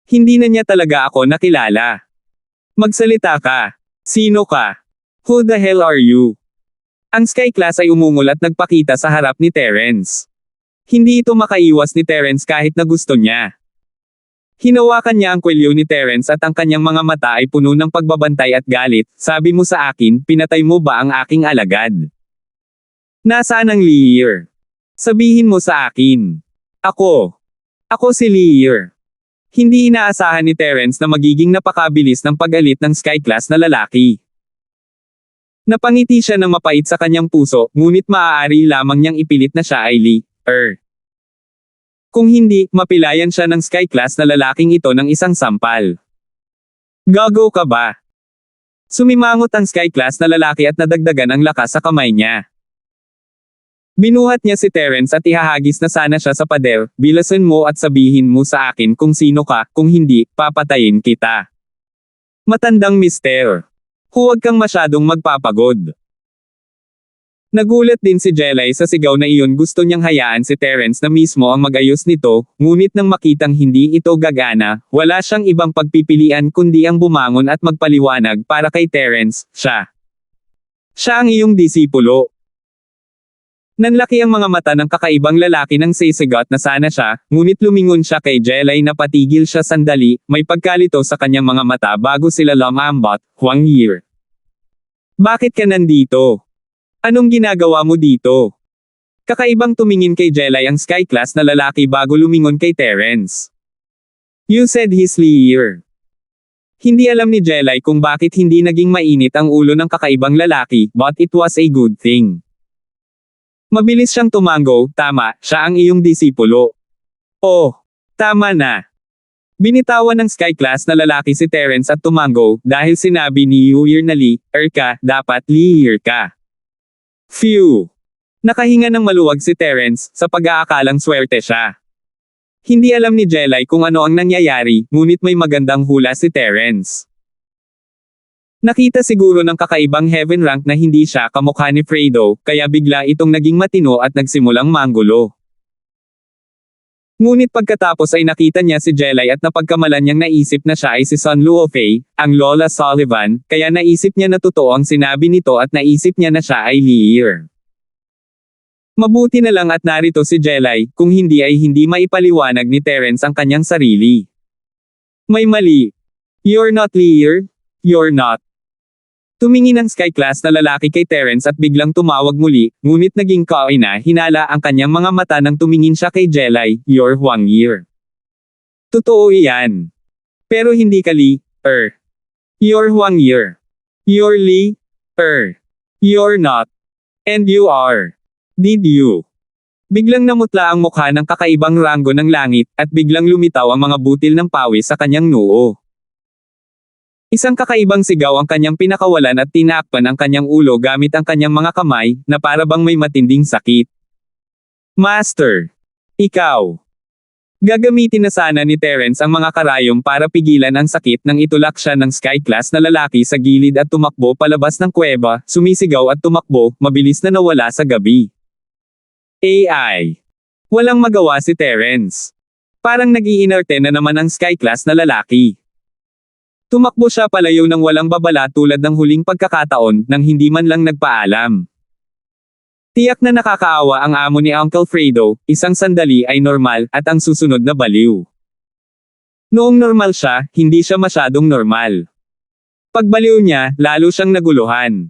Hindi na niya talaga ako nakilala. "Magsalita ka. Sino ka? Who the hell are you?" Ang Sky Class ay umungol at nagpakita sa harap ni Terence. Hindi ito makaiwas ni Terence kahit na gusto niya. Hinawakan niya ang kwelyo ni Terence at ang kanyang mga mata ay puno ng pagbabantay at galit. "Sabi mo sa akin, pinatay mo ba ang aking alagad? Nasaan ang Lear? Sabihin mo sa akin." Ako si Lear." Hindi inaasahan ni Terence na magiging napakabilis ng pag-alit ng Sky Class na lalaki. Napangiti siya ng mapait sa kanyang puso, ngunit maaari lamang niyang ipilit na siya ay Lear. Kung hindi, mapilayan siya ng sky class na lalaking ito ng isang sampal. Gago ka ba? Sumimangot ang sky class na lalaki at nadagdagan ang lakas sa kamay niya. Binuhat niya si Terence at ihahagis na sana siya sa pader, bilasan mo at sabihin mo sa akin kung sino ka, kung hindi, papatayin kita. Matandang mister. Huwag kang masyadong magpapagod. Nagulat din si Jelay sa sigaw na iyon, gusto niyang hayaan si Terence na mismo ang mag-ayos nito, ngunit nang makitang hindi ito gagana, wala siyang ibang pagpipilian kundi ang bumangon at magpaliwanag para kay Terence, siya. Siya ang iyong disipulo. Nanlaki ang mga mata ng kakaibang lalaki nang sisigat na sana siya, ngunit lumingon siya kay Jelay na patigil siya sandali, may pagkalito sa kanyang mga mata bago sila lumambot, Huang Yi. Bakit ka nandito? Anong ginagawa mo dito? Kakaibang tumingin kay Jelay ang sky class na lalaki bago lumingon kay Terence. You said he's Lear. Hindi alam ni Jelay kung bakit hindi naging mainit ang ulo ng kakaibang lalaki, but it was a good thing. Mabilis siyang tumango, tama, siya ang iyong disipulo. Oh, tama na. Binitawan ng sky class na lalaki si Terence at tumango, dahil sinabi ni Yuir na Lear ka, dapat Lear ka. Phew! Nakahinga ng maluwag si Terence, sa pag-aakalang swerte siya. Hindi alam ni Jelay kung ano ang nangyayari, ngunit may magandang hula si Terence. Nakita siguro ng kakaibang heaven rank na hindi siya kamukha ni Fredo, kaya bigla itong naging matino at nagsimulang manggulo. Ngunit pagkatapos ay nakita niya si Jelay at napagkamalan niyang naisip na siya ay si Sun Luofei, ang Lola Sullivan, kaya naisip niya na totoo ang sinabi nito at naisip niya na siya ay Lear. Mabuti na lang at narito si Jelay, kung hindi ay hindi maipaliwanag ni Terence ang kanyang sarili. May mali. You're not Lear. You're not. Tumingin ang sky class na lalaki kay Terence at biglang tumawag muli, ngunit naging hinala ang kanyang mga mata nang tumingin siya kay Jelay, you're Huang Yi. Totoo iyan. Pero hindi ka Lear. You're Huang Yi. You're Lear. You're not. And you are. Did you? Biglang namutla ang mukha ng kakaibang ranggo ng langit, at biglang lumitaw ang mga butil ng pawis sa kanyang noo. Isang kakaibang sigaw ang kanyang pinakawalan at tinakpan ang kanyang ulo gamit ang kanyang mga kamay, na para bang may matinding sakit. Master! Ikaw! Gagamitin na sana ni Terence ang mga karayom para pigilan ang sakit nang itulak siya ng sky class na lalaki sa gilid at tumakbo palabas ng kuweba, sumisigaw at tumakbo, mabilis na nawala sa gabi. AI! Walang magawa si Terence. Parang nag-iinarte na naman ang sky class na lalaki. Tumakbo siya palayo ng walang babala tulad ng huling pagkakataon, nang hindi man lang nagpaalam. Tiyak na nakakaawa ang amo ni Uncle Fredo, isang sandali ay normal, at ang susunod na baliw. Noong normal siya, hindi siya masyadong normal. Pagbaliw niya, lalo siyang naguluhan.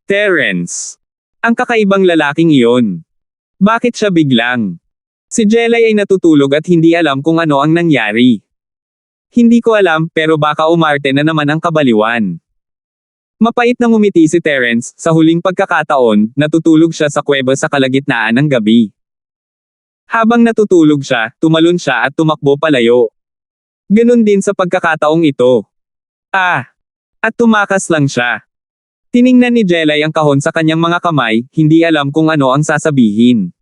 Terence! Ang kakaibang lalaking iyon. Bakit siya biglang? Si Jelay ay natutulog at hindi alam kung ano ang nangyari. Hindi ko alam, pero baka umarte na naman ang kabaliwan. Mapait na ngumiti si Terence, sa huling pagkakataon, natutulog siya sa kuweba sa kalagitnaan ng gabi. Habang natutulog siya, tumalon siya at tumakbo palayo. Ganun din sa pagkakataong ito. At tumakas lang siya. Tiningnan ni Jelay ang kahon sa kanyang mga kamay, hindi alam kung ano ang sasabihin.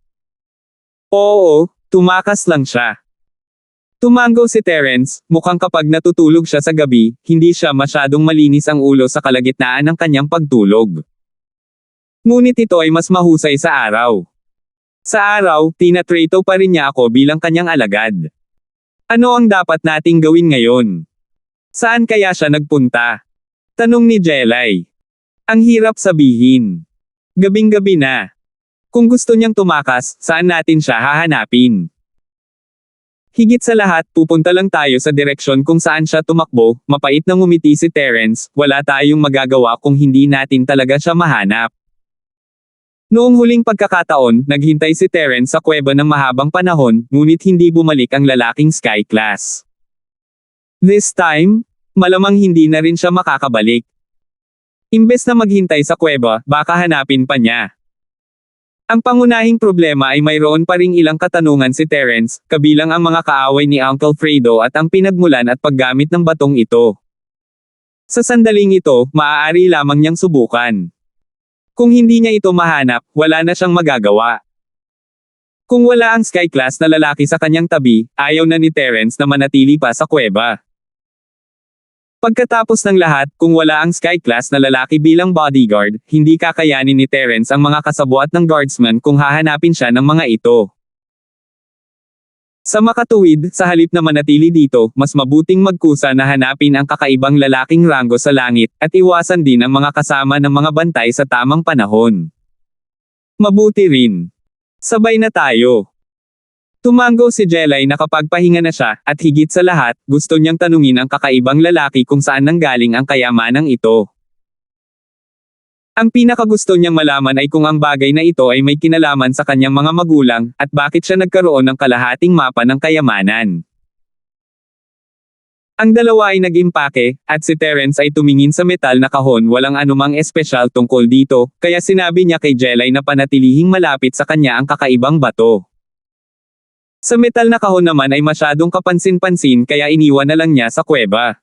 Oo, tumakas lang siya. Tumango si Terence, mukhang kapag natutulog siya sa gabi, hindi siya masyadong malinis ang ulo sa kalagitnaan ng kanyang pagtulog. Ngunit ito ay mas mahusay sa araw. Sa araw, tinatrato pa rin niya ako bilang kanyang alagad. Ano ang dapat nating gawin ngayon? Saan kaya siya nagpunta? Tanong ni Jelay. Ang hirap sabihin. Gabing-gabi na. Kung gusto niyang tumakas, saan natin siya hahanapin? Higit sa lahat, pupunta lang tayo sa direksyon kung saan siya tumakbo, mapait na ngumiti si Terence, wala tayong magagawa kung hindi natin talaga siya mahanap. Noong huling pagkakataon, naghintay si Terence sa kuweba ng mahabang panahon, ngunit hindi bumalik ang lalaking sky class. This time, malamang hindi na rin siya makakabalik. Imbes na maghintay sa kuweba, baka hanapin pa niya. Ang pangunahing problema ay mayroon pa ring ilang katanungan si Terence, kabilang ang mga kaaway ni Uncle Fredo at ang pinagmulan at paggamit ng batong ito. Sa sandaling ito, maaari lamang niyang subukan. Kung hindi niya ito mahanap, wala na siyang magagawa. Kung wala ang Sky Class na lalaki sa kanyang tabi, ayaw na ni Terence na manatili pa sa kuweba. Pagkatapos ng lahat, kung wala ang Sky Class na lalaki bilang bodyguard, hindi kakayanin ni Terence ang mga kasabwat ng guardsman kung hahanapin siya ng mga ito. Sa makatuwid, sa halip na manatili dito, mas mabuting magkusa na hanapin ang kakaibang lalaking ranggo sa langit, at iwasan din ang mga kasama ng mga bantay sa tamang panahon. Mabuti rin. Sabay na tayo. Tumango si Jelay na kapag pahinga na siya, at higit sa lahat, gusto niyang tanungin ang kakaibang lalaki kung saan nanggaling ang kayamanang ito. Ang pinakagusto niyang malaman ay kung ang bagay na ito ay may kinalaman sa kanyang mga magulang, at bakit siya nagkaroon ng kalahating mapa ng kayamanan. Ang dalawa ay nag-impake, at si Terence ay tumingin sa metal na kahon, walang anumang espesyal tungkol dito, kaya sinabi niya kay Jelay na panatilihing malapit sa kanya ang kakaibang bato. Sa metal na kahon naman ay masyadong kapansin-pansin kaya iniwan na lang niya sa kuweba.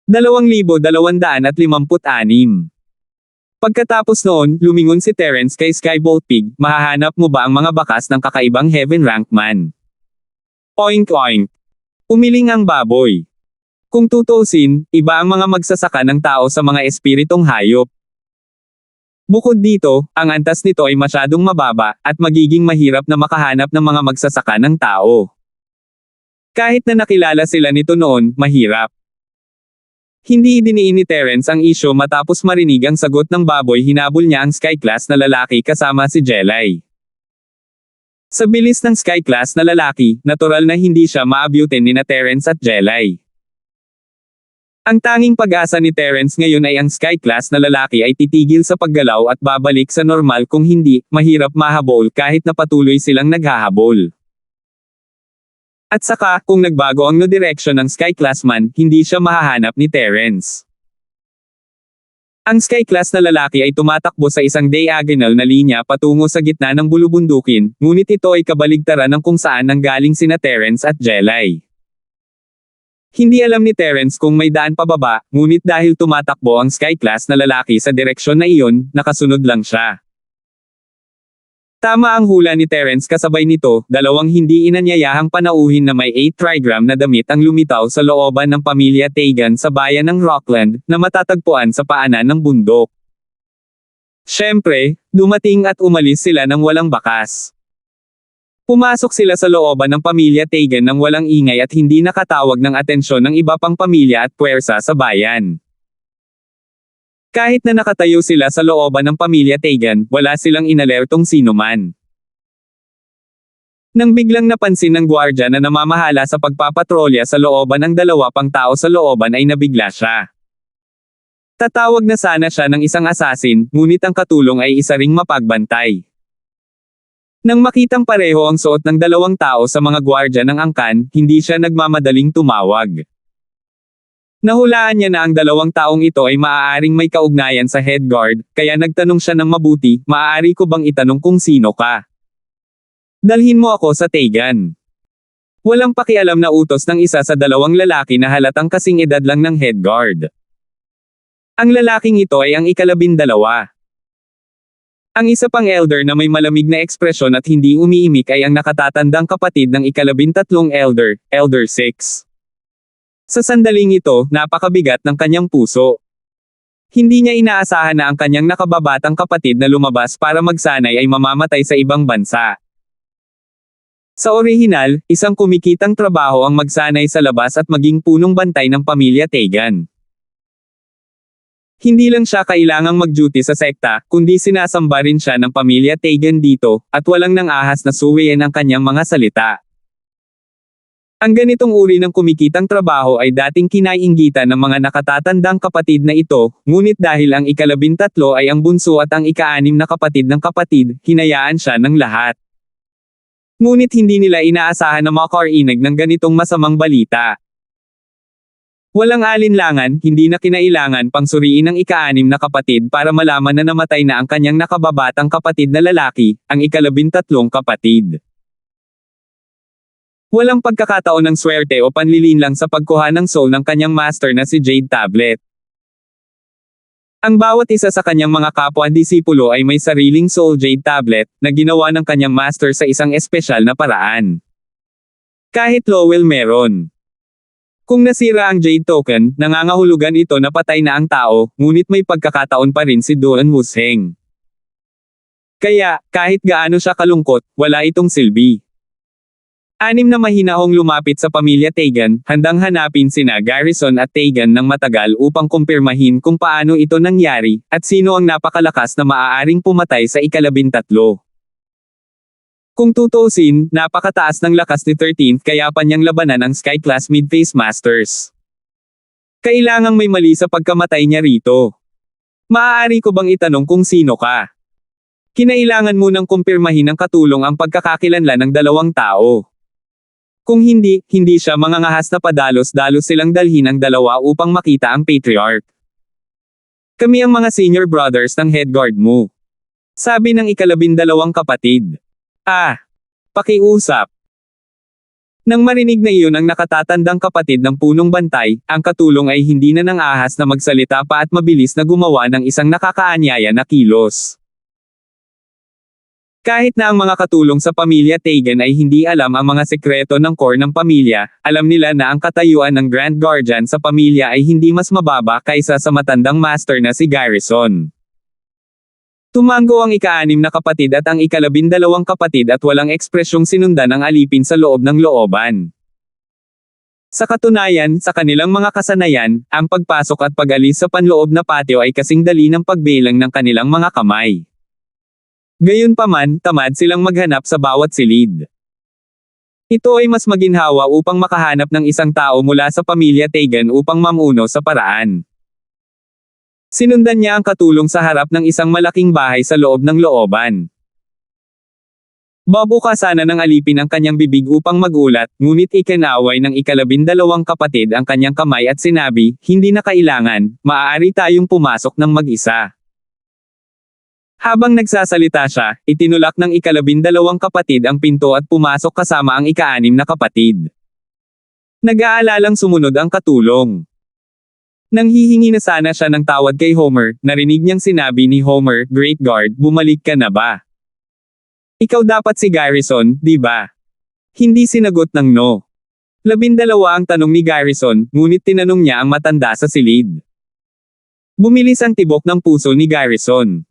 2,256. Pagkatapos noon, lumingon si Terence kay Skybolt Pig, mahahanap mo ba ang mga bakas ng kakaibang Heaven Rank Man? Oink oink. Umiling ang baboy. Kung tutuusin, iba ang mga magsasaka ng tao sa mga espiritong hayop. Bukod dito, ang antas nito ay masyadong mababa, at magiging mahirap na makahanap ng mga magsasaka ng tao. Kahit na nakilala sila nito noon, mahirap. Hindi idiniin ni Terence ang isyo matapos marinig ang sagot ng baboy, hinabol niya ang Sky Class na lalaki kasama si Jelay. Sa bilis ng Sky Class na lalaki, natural na hindi siya maabutin ni na Terence at Jelay. Ang tanging pag-asa ni Terence ngayon ay ang Sky Class na lalaki ay titigil sa paggalaw at babalik sa normal, kung hindi, mahirap mahabol kahit na patuloy silang naghahabol. At saka, kung nagbago ang direction ng Sky Class man, hindi siya mahahanap ni Terence. Ang Sky Class na lalaki ay tumatakbo sa isang diagonal na linya patungo sa gitna ng bulubundukin, ngunit ito ay kabaligtaran ng kung saan nanggaling sina Terence at Jelay. Hindi alam ni Terence kung may daan pababa, ngunit dahil tumatakbo ang Sky Class na lalaki sa direksyon na iyon, nakasunod lang siya. Tama ang hula ni Terence, kasabay nito, dalawang hindi inanyayahang panauhin na may 8 trigram na damit ang lumitaw sa looban ng pamilya Tegan sa bayan ng Rockland, na matatagpuan sa paanan ng bundok. Siyempre, dumating at umalis sila ng walang bakas. Pumasok sila sa looban ng pamilya Tegan nang walang ingay at hindi nakatawag ng atensyon ng iba pang pamilya at puwersa sa bayan. Kahit na nakatayo sila sa looban ng pamilya Tegan, wala silang inalertong sinuman. Nang biglang napansin ng gwardya na namamahala sa pagpapatrolya sa looban ng dalawa pang tao sa looban ay nabigla siya. Tatawag na sana siya ng isang assassin, ngunit ang katulong ay isa ring mapagbantay. Nang makitang pareho ang suot ng dalawang tao sa mga gwardya ng angkan, hindi siya nagmamadaling tumawag. Nahulaan niya na ang dalawang taong ito ay maaaring may kaugnayan sa head guard, kaya nagtanong siya ng mabuti, maaari ko bang itanong kung sino ka? Dalhin mo ako sa Tegan. Walang pakialam na utos ng isa sa dalawang lalaki na halatang kasing edad lang ng head guard. Ang lalaking ito ay ang 12. Ang isa pang elder na may malamig na ekspresyon at hindi umiimik ay ang nakatatandang kapatid ng 13 elder, Elder 6. Sa sandaling ito, napakabigat ng kanyang puso. Hindi niya inaasahan na ang kanyang nakababatang kapatid na lumabas para magsanay ay mamamatay sa ibang bansa. Sa orihinal, isang kumikitang trabaho ang magsanay sa labas at maging punong bantay ng pamilya Tegan. Hindi lang siya kailangang mag-duty sa sekta, kundi sinasamba rin siya ng pamilya Tegan dito, at walang nang ahas na suwiin ang kanyang mga salita. Ang ganitong uri ng kumikitang trabaho ay dating kinainggitan ng mga nakatatandang kapatid na ito, ngunit dahil ang 13 ay ang bunso at ang 6 na kapatid ng kapatid, hinayaan siya ng lahat. Ngunit hindi nila inaasahan na makarinig ng ganitong masamang balita. Walang alinlangan, hindi na kinailangan pang suriin ng ika-6 na kapatid para malaman na namatay na ang kanyang nakababatang kapatid na lalaki, ang ika-13 kapatid. Walang pagkakataon ng swerte o panlilinlang sa pagkuha ng soul ng kanyang master na si Jade Tablet. Ang bawat isa sa kanyang mga kapwa-disipulo ay may sariling soul Jade Tablet, na ginawa ng kanyang master sa isang espesyal na paraan. Kahit Lowell meron. Kung nasira ang Jade Token, nangangahulugan ito na patay na ang tao, ngunit may pagkakataon pa rin si Duan Wusheng. Kaya, kahit gaano siya kalungkot, wala itong silbi. 6 na mahinahong lumapit sa pamilya Tegan, handang hanapin sina Garrison at Tegan ng matagal upang kumpirmahin kung paano ito nangyari, at sino ang napakalakas na maaaring pumatay sa ika-13. Kung tutuusin, napakataas ng lakas ni 13th kaya pa niyang labanan ang Sky Class Mid-Phase Masters. Kailangang may mali sa pagkamatay niya rito. Maaari ko bang itanong kung sino ka? Kinailangan mo nang kumpirmahin ng katulong ang pagkakakilanlan ng dalawang tao. Kung hindi, hindi siya mangangahas na padalos-dalos silang dalhin ang dalawa upang makita ang Patriarch. Kami ang mga senior brothers ng head guard mo. Sabi ng ika-12 kapatid. Pakiusap. Nang marinig na iyon ang nakatatandang kapatid ng punong bantay, ang katulong ay hindi na nang ahas na magsalita pa at mabilis na gumawa ng isang nakakaanyaya na kilos. Kahit na ang mga katulong sa pamilya Tegan ay hindi alam ang mga sekreto ng core ng pamilya, alam nila na ang katayuan ng Grand Guardian sa pamilya ay hindi mas mababa kaysa sa matandang master na si Garrison. Tumango ang ika-6 na kapatid at ang ika-12 kapatid at walang ekspresyong sinundan ang alipin sa loob ng looban. Sa katunayan, sa kanilang mga kasanayan, ang pagpasok at pag-alis sa panloob na patio ay kasing dali ng pagbelang ng kanilang mga kamay. Gayunpaman, tamad silang maghanap sa bawat silid. Ito ay mas maginhawa upang makahanap ng isang tao mula sa pamilya Tegan upang mamuno sa paraan. Sinundan niya ang katulong sa harap ng isang malaking bahay sa loob ng looban. Babuka sana ng alipin ang kanyang bibig upang magulat, ngunit ikinaway ng ika-12 kapatid ang kanyang kamay at sinabi, hindi na kailangan, maaari tayong pumasok ng mag-isa. Habang nagsasalita siya, itinulak ng ika-12 kapatid ang pinto at pumasok kasama ang ika-6 na kapatid. Nag-aalalang sumunod ang katulong. Nang hihingi na sana siya ng tawad kay Homer, narinig niyang sinabi ni Homer, Great Guard, bumalik ka na ba? Ikaw dapat si Garrison, di ba? Hindi sinagot ng no. 12 ang tanong ni Garrison, ngunit tinanong niya ang matanda sa silid. Bumilis ang tibok ng puso ni Garrison.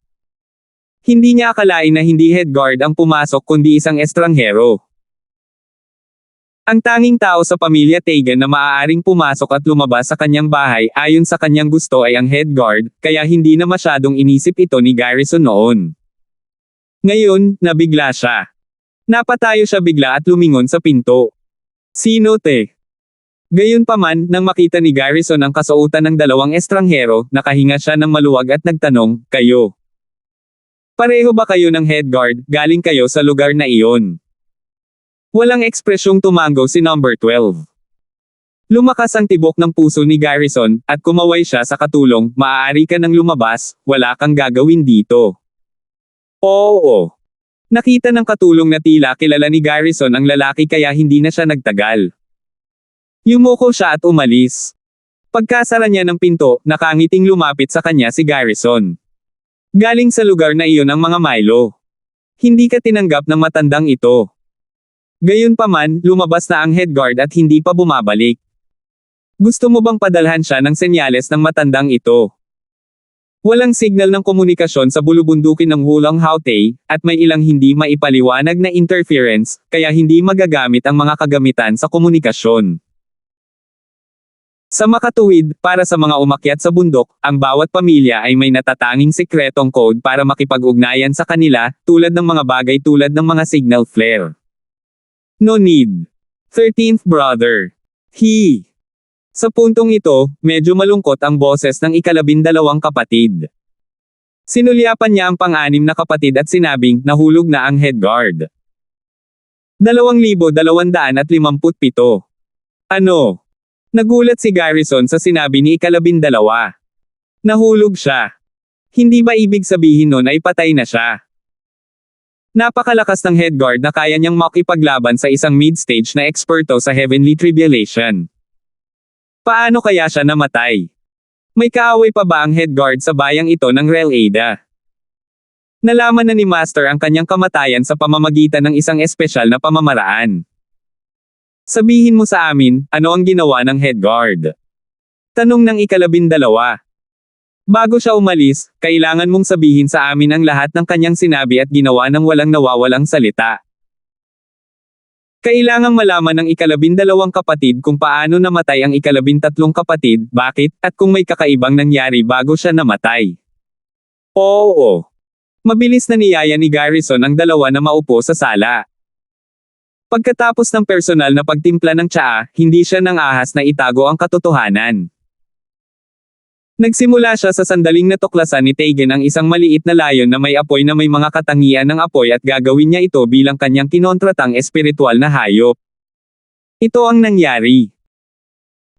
Hindi niya akalain na hindi head guard ang pumasok kundi isang estranghero. Ang tanging tao sa pamilya Tegan na maaaring pumasok at lumabas sa kanyang bahay ayon sa kanyang gusto ay ang head guard, kaya hindi na masyadong inisip ito ni Garrison noon. Ngayon, nabigla siya. Napatayo siya bigla at lumingon sa pinto. Sino te? Gayunpaman, nang makita ni Garrison ang kasuotan ng dalawang estranghero, nakahinga siya ng maluwag at nagtanong, kayo? Pareho ba kayo ng head guard, galing kayo sa lugar na iyon? Walang ekspresyong tumango si number 12. Lumakas ang tibok ng puso ni Garrison, at kumaway siya sa katulong, maaari ka nang lumabas, wala kang gagawin dito. Oo. Nakita ng katulong na tila kilala ni Garrison ang lalaki kaya hindi na siya nagtagal. Yumuko siya at umalis. Pagkasara niya ng pinto, nakangiting lumapit sa kanya si Garrison. Galing sa lugar na iyon ang mga Milo. Hindi ka tinanggap ng matandang ito. Gayunpaman, lumabas na ang head guard at hindi pa bumabalik. Gusto mo bang padalhan siya ng senyales ng matandang ito? Walang signal ng komunikasyon sa bulubundukin ng Wulang Haotei, at may ilang hindi maipaliwanag na interference, kaya hindi magagamit ang mga kagamitan sa komunikasyon. Sa makatuwid, para sa mga umakyat sa bundok, ang bawat pamilya ay may natatanging sekretong code para makipag-ugnayan sa kanila, tulad ng mga bagay tulad ng mga signal flare. No need. 13th brother. He. Sa puntong ito, medyo malungkot ang boses ng ika-12 kapatid. Sinulyapan niya ang pang-6 na kapatid at sinabing, nahulog na ang head guard. 2,257. Ano? Nagulat si Garrison sa sinabi ni ikalabindalawa. Nahulog siya. Hindi ba ibig sabihin nun ay patay na siya? Napakalakas ng headguard na kaya niyang makipaglaban sa isang mid-stage na eksperto sa Heavenly Tribulation. Paano kaya siya namatay? May kaaway pa ba ang headguard sa bayang ito ng Rel Ada? Nalaman na ni Master ang kanyang kamatayan sa pamamagitan ng isang espesyal na pamamaraan. Sabihin mo sa amin, ano ang ginawa ng headguard? Tanong ng ikalabindalawa. Bago siya umalis, kailangan mong sabihin sa amin ang lahat ng kanyang sinabi at ginawa ng walang nawawalang salita. Kailangang malaman ng ikalabindalawang kapatid kung paano namatay ang ikalabintatlong kapatid, bakit, at kung may kakaibang nangyari bago siya namatay. Oo. Mabilis na niyaya ni Garrison ang dalawa na maupo sa sala. Pagkatapos ng personal na pagtimpla ng tsaa, hindi siya nang ahas na itago ang katotohanan. Nagsimula siya sa sandaling natuklasan ni Tegan ang isang maliit na layon na may apoy na may mga katangian ng apoy at gagawin niya ito bilang kanyang kinontratang espiritual na hayop. Ito ang nangyari.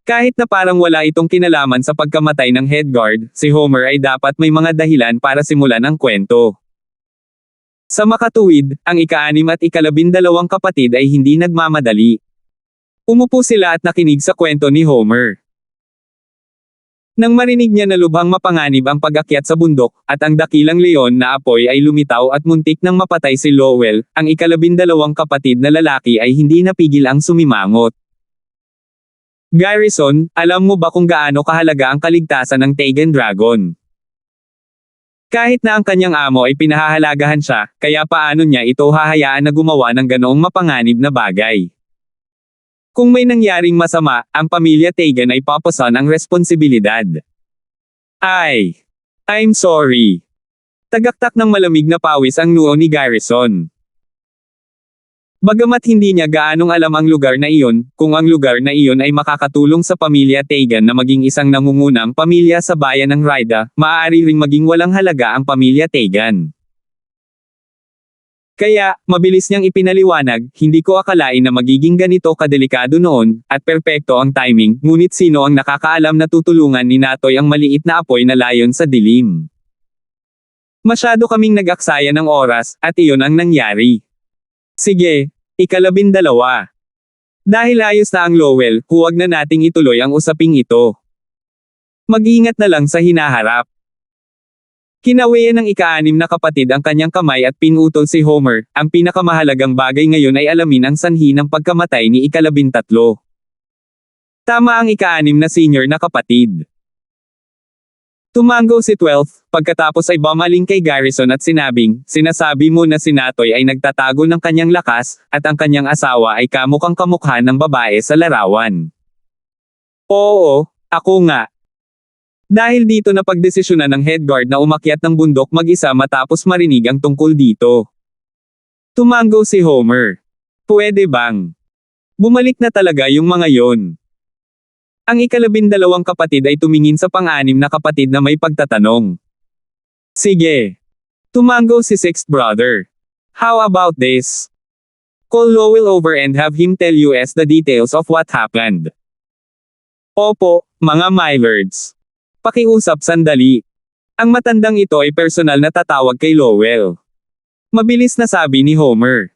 Kahit na parang wala itong kinalaman sa pagkamatay ng headguard, si Homer ay dapat may mga dahilan para simulan ang kwento. Sa makatuwid, ang ika-6 at ikalabindalawang kapatid ay hindi nagmamadali. Umupo sila at nakinig sa kwento ni Homer. Nang marinig niya na lubhang mapanganib ang pag-akyat sa bundok, at ang dakilang leon na apoy ay lumitaw at muntik nang mapatay si Lowell, ang ikalabindalawang kapatid na lalaki ay hindi napigil ang sumimangot. Garrison, alam mo ba kung gaano kahalaga ang kaligtasan ng Tegan Dragon? Kahit na ang kanyang amo ay pinahahalagahan siya, kaya paano niya ito hahayaan na gumawa ng ganoong mapanganib na bagay? Kung may nangyaring masama, ang pamilya Tegan ay papasan ang responsibilidad. I'm sorry. Tagaktak ng malamig na pawis ang noo ni Garrison. Bagamat hindi niya gaanong alam ang lugar na iyon, kung ang lugar na iyon ay makakatulong sa pamilya Tegan na maging isang nangungunang pamilya sa bayan ng Rida, maaari ring maging walang halaga ang pamilya Tegan. Kaya, mabilis niyang ipinaliwanag, hindi ko akalain na magiging ganito kadelikado noon, at perpekto ang timing, ngunit sino ang nakakaalam na tutulungan ni Natoy ang maliit na apoy na layon sa dilim. Masyado kaming nag-aksaya ng oras, at iyon ang nangyari. Sige, ikalabindalawa. Dahil ayos na ang Lowell, huwag na nating ituloy ang usaping ito. Mag-ingat na lang sa hinaharap. Kinawian ng ika-6 na kapatid ang kanyang kamay at pinutol si Homer, ang pinakamahalagang bagay ngayon ay alamin ang sanhi ng pagkamatay ni ikalabintatlo. Tama ang ika-6 na senior na kapatid. Tumango si 12th, pagkatapos ay bumaling kay Garrison at sinabing, sinasabi mo na si Natoy ay nagtatago ng kanyang lakas, at ang kanyang asawa ay kamukhang kamukha ng babae sa larawan. Oo, ako nga. Dahil dito na pagdesisyonan ng headguard na umakyat ng bundok mag-isa matapos marinig ang tungkol dito. Tumango si Homer. Pwede bang? Bumalik na talaga yung mga yon. Ang ikalabindalawang kapatid ay tumingin sa pang-6 na kapatid na may pagtatanong. Sige. Tumango si 6th brother. How about this? Call Lowell over and have him tell us the details of what happened. Opo, mga milords. Pakiusap sandali. Ang matandang ito ay personal na tatawag kay Lowell. Mabilis na sabi ni Homer.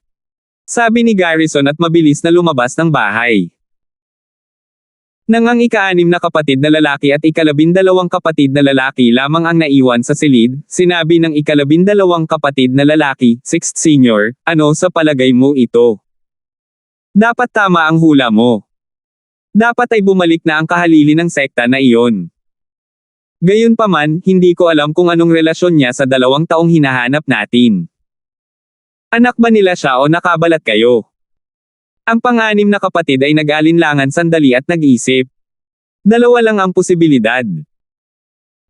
Sabi ni Garrison at mabilis na lumabas ng bahay. Nang ang ika-6 na kapatid na lalaki at ikalabindalawang kapatid na lalaki lamang ang naiwan sa silid, sinabi ng ikalabindalawang kapatid na lalaki, 6th senior, ano sa palagay mo ito? Dapat tama ang hula mo. Dapat ay bumalik na ang kahalili ng sekta na iyon. Gayunpaman, hindi ko alam kung anong relasyon niya sa 2 taong hinahanap natin. Anak ba nila siya o nakabalat kayo? Ang pang-6 na kapatid ay nag-alinlangan sandali at nag-isip. 2 lang ang posibilidad.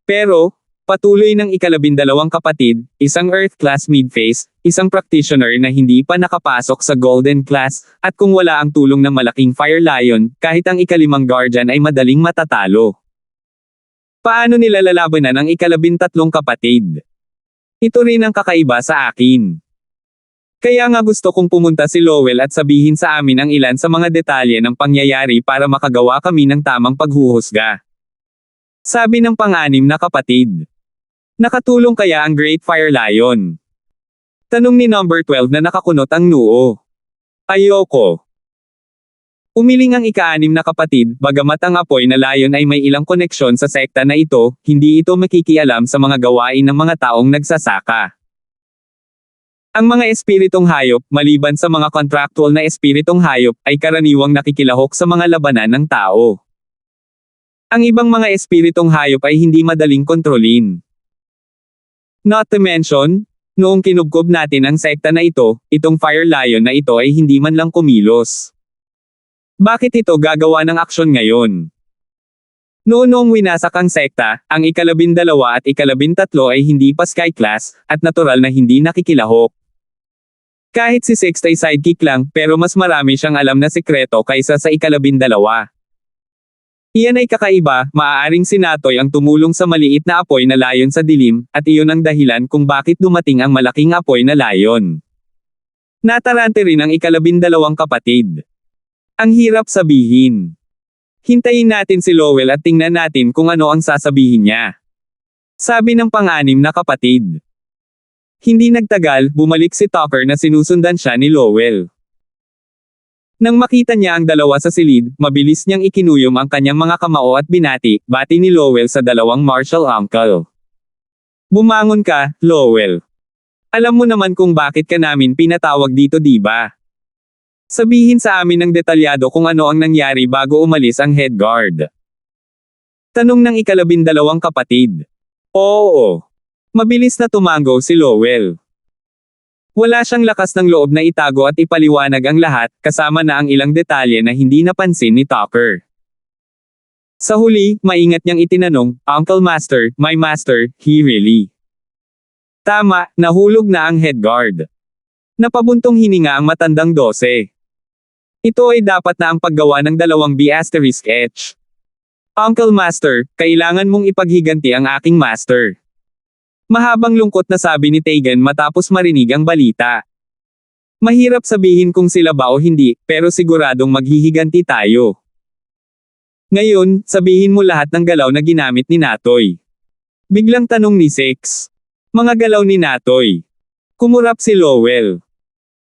Pero, patuloy ng ikalabindalawang kapatid, isang Earth Class Mid-Phase, isang practitioner na hindi pa nakapasok sa Golden Class, at kung wala ang tulong ng malaking Fire Lion, kahit ang ika-5 Guardian ay madaling matatalo. Paano nila lalabanan ang ikalabintatlong kapatid? Ito rin ang kakaiba sa akin. Kaya nga gusto kong pumunta si Lowell at sabihin sa amin ang ilan sa mga detalye ng pangyayari para makagawa kami ng tamang paghuhusga. Sabi ng pang-anim na kapatid. Nakatulong kaya ang Great Fire Lion? Tanong ni number 12 na nakakunot ang noo. Ayoko. Umiling ang ika-anim na kapatid, bagamat ang apoy na layon ay may ilang koneksyon sa sekta na ito, hindi ito makikialam sa mga gawain ng mga taong nagsasaka. Ang mga espiritong hayop, maliban sa mga contractual na espiritong hayop, ay karaniwang nakikilahok sa mga labanan ng tao. Ang ibang mga espiritong hayop ay hindi madaling kontrolin. Not to mention, noong kinubkob natin ang sekta na ito, itong Fire Lion na ito ay hindi man lang kumilos. Bakit ito gagawa ng aksyon ngayon? Noong winasak ang sekta, ang ika-12 at ika-13 ay hindi pa sky class, at natural na hindi nakikilahok. Kahit si Sixth ay sidekick lang, pero mas marami siyang alam na sikreto kaysa sa ika-12. Iyan ay kakaiba, maaaring si Natoy ang tumulong sa maliit na apoy na layon sa dilim, at iyon ang dahilan kung bakit dumating ang malaking apoy na layon. Natarante rin ang ika-12 kapatid. Ang hirap sabihin. Hintayin natin si Lowell at tingnan natin kung ano ang sasabihin niya. Sabi ng pang-anim na kapatid. Hindi nagtagal, bumalik si Tucker na sinusundan siya ni Lowell. Nang makita niya ang dalawa sa silid, mabilis niyang ikinuyom ang kanyang mga kamao at bati ni Lowell sa dalawang martial uncle. Bumangon ka, Lowell. Alam mo naman kung bakit ka namin pinatawag dito, di ba? Sabihin sa amin ng detalyado kung ano ang nangyari bago umalis ang head guard. Tanong ng ika-12 kapatid. Oo. Mabilis na tumango si Lowell. Wala siyang lakas ng loob na itago at ipaliwanag ang lahat, kasama na ang ilang detalye na hindi napansin ni Tucker. Sa huli, maingat niyang itinanong, Uncle Master, my master, he really? Tama, nahulog na ang head guard. Napabuntong hininga ang matandang 12. Ito ay dapat na ang paggawa ng 2B*H. Uncle Master, kailangan mong ipaghiganti ang aking master. Mahabang lungkot na sabi ni Tegan matapos marinig ang balita. Mahirap sabihin kung sila ba o hindi, pero siguradong maghihiganti tayo. Ngayon, sabihin mo lahat ng galaw na ginamit ni Natoy. Biglang tanong ni Six. Mga galaw ni Natoy. Kumurap si Lowell.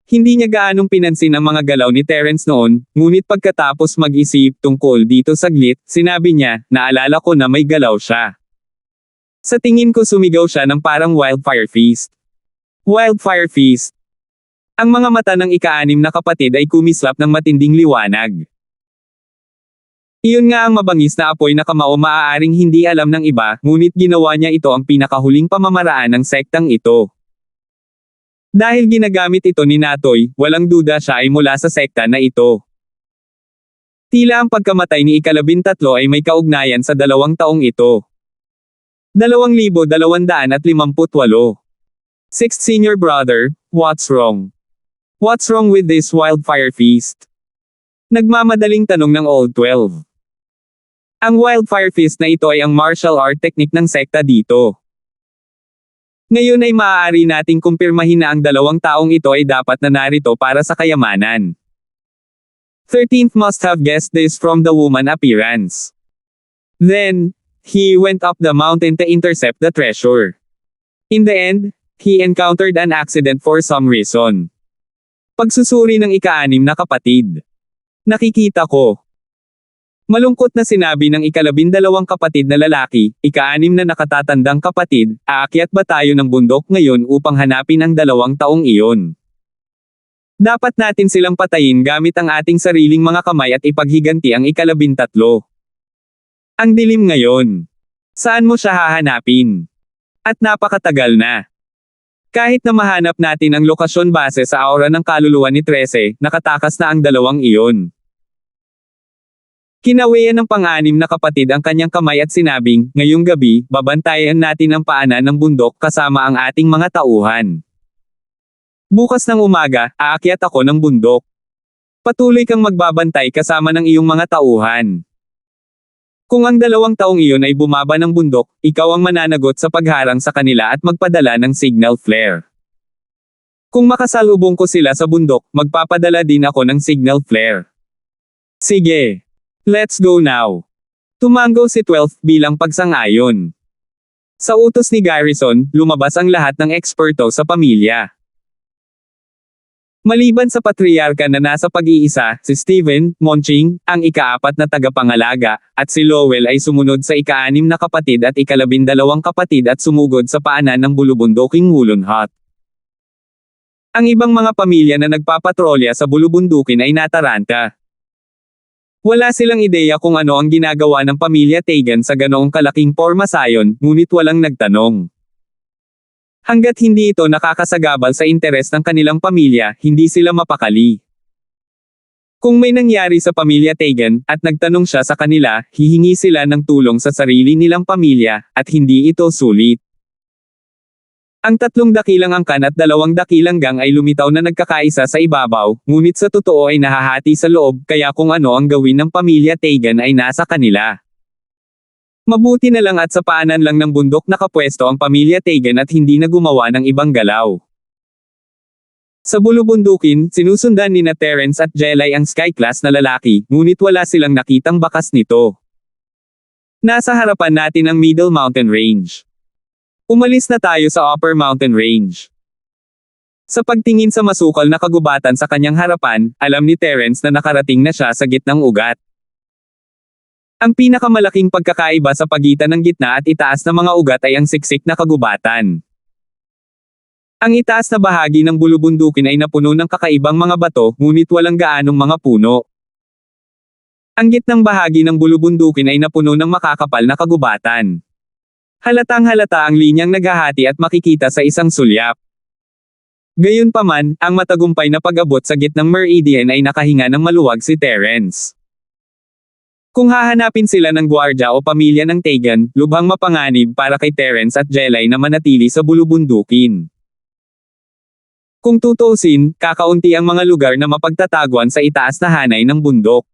Hindi niya gaanong pinansin ang mga galaw ni Terence noon, ngunit pagkatapos mag-isip tungkol dito saglit, sinabi niya, naalala ko na may galaw siya. Sa tingin ko sumigaw siya ng parang wildfire feast. Wildfire feast. Ang mga mata ng ika-6 na kapatid ay kumislap ng matinding liwanag. Iyon nga ang mabangis na apoy na kamao maaaring hindi alam ng iba, ngunit ginawa niya ito ang pinakahuling pamamaraan ng sektang ito. Dahil ginagamit ito ni Natoy, walang duda siya ay mula sa sekta na ito. Tila ang pagkamatay ni ika-13 ay may kaugnayan sa 2 taong ito. 2,258. Sixth senior brother, what's wrong? What's wrong with this wildfire feast? Nagmamadaling tanong ng Old 12. Ang wildfire feast na ito ay ang martial art technique ng sekta dito. Ngayon ay maaari nating kumpirmahin na ang 2 taong ito ay dapat na narito para sa kayamanan. 13th must have guessed this from the woman appearance. Then, he went up the mountain to intercept the treasure. In the end, he encountered an accident for some reason. Pagsusuri ng ika-6 na kapatid. Nakikita ko. Malungkot na sinabi ng ika-12 kapatid na lalaki, ika-6 na nakatatandang kapatid, aakyat ba tayo ng bundok ngayon upang hanapin ang 2 taong iyon? Dapat natin silang patayin gamit ang ating sariling mga kamay at ipaghiganti ang ika-13. Ang dilim ngayon. Saan mo siya hahanapin? At napakatagal na. Kahit na mahanap natin ang lokasyon base sa aura ng kaluluwa ni 13, nakatakas na ang 2 iyon. Kinawayan ng pang-6 na kapatid ang kanyang kamay at sinabing, ngayong gabi, babantayan natin ang paanan ng bundok kasama ang ating mga tauhan. Bukas ng umaga, aakyat ako ng bundok. Patuloy kang magbabantay kasama ng iyong mga tauhan. Kung ang 2 taong iyon ay bumaba ng bundok, ikaw ang mananagot sa pagharang sa kanila at magpadala ng signal flare. Kung makasalubong ko sila sa bundok, magpapadala din ako ng signal flare. Sige. Let's go now. Tumango si 12 bilang pagsang-ayon. Sa utos ni Garrison, lumabas ang lahat ng eksperto sa pamilya. Maliban sa patriarka na nasa pag-iisa, si Stephen, Monching, ang ika-4 na tagapangalaga, at si Lowell ay sumunod sa ika-6 na kapatid at ika-12 kapatid at sumugod sa paanan ng bulubunduking Woolen Hut. Ang ibang mga pamilya na nagpapatrolya sa bulubundukin ay nataranta. Wala silang ideya kung ano ang ginagawa ng pamilya Tegan sa ganoong kalaking pormasayon, ngunit walang nagtanong. Hanggat hindi ito nakakasagabal sa interes ng kanilang pamilya, hindi sila mapakali. Kung may nangyari sa pamilya Tegan, at nagtanong siya sa kanila, hihingi sila ng tulong sa sarili nilang pamilya, at hindi ito sulit. Ang 3 dakilang angkan at 2 dakilang gang ay lumitaw na nagkakaisa sa ibabaw, ngunit sa totoo ay nahahati sa loob, kaya kung ano ang gawin ng pamilya Tegan ay nasa kanila. Mabuti na lang at sa paanan lang ng bundok nakapwesto ang pamilya Tegan at hindi na gumawa ng ibang galaw. Sa bulubundukin, sinusundan ni Terence at Jelay ang Sky-class na lalaki, ngunit wala silang nakitang bakas nito. Nasa harapan natin ang Middle Mountain Range. Umalis na tayo sa Upper Mountain Range. Sa pagtingin sa masukal na kagubatan sa kanyang harapan, alam ni Terence na nakarating na siya sa gitnang ugat. Ang pinakamalaking pagkakaiba sa pagitan ng gitna at itaas na mga ugat ay ang siksik na kagubatan. Ang itaas na bahagi ng bulubundukin ay napuno ng kakaibang mga bato, ngunit walang gaanong mga puno. Ang gitnang bahagi ng bulubundukin ay napuno ng makakapal na kagubatan. Halatang-halata ang linyang naghahati at makikita sa isang sulyap. Gayunpaman, ang matagumpay na pag-abot sa gitnang meridian ay nakahinga ng maluwag si Terence. Kung hahanapin sila ng gwardya o pamilya ng Tegan, lubhang mapanganib para kay Terence at Jelay na manatili sa bulubundukin. Kung tutuusin, kakaunti ang mga lugar na mapagtataguan sa itaas na hanay ng bundok.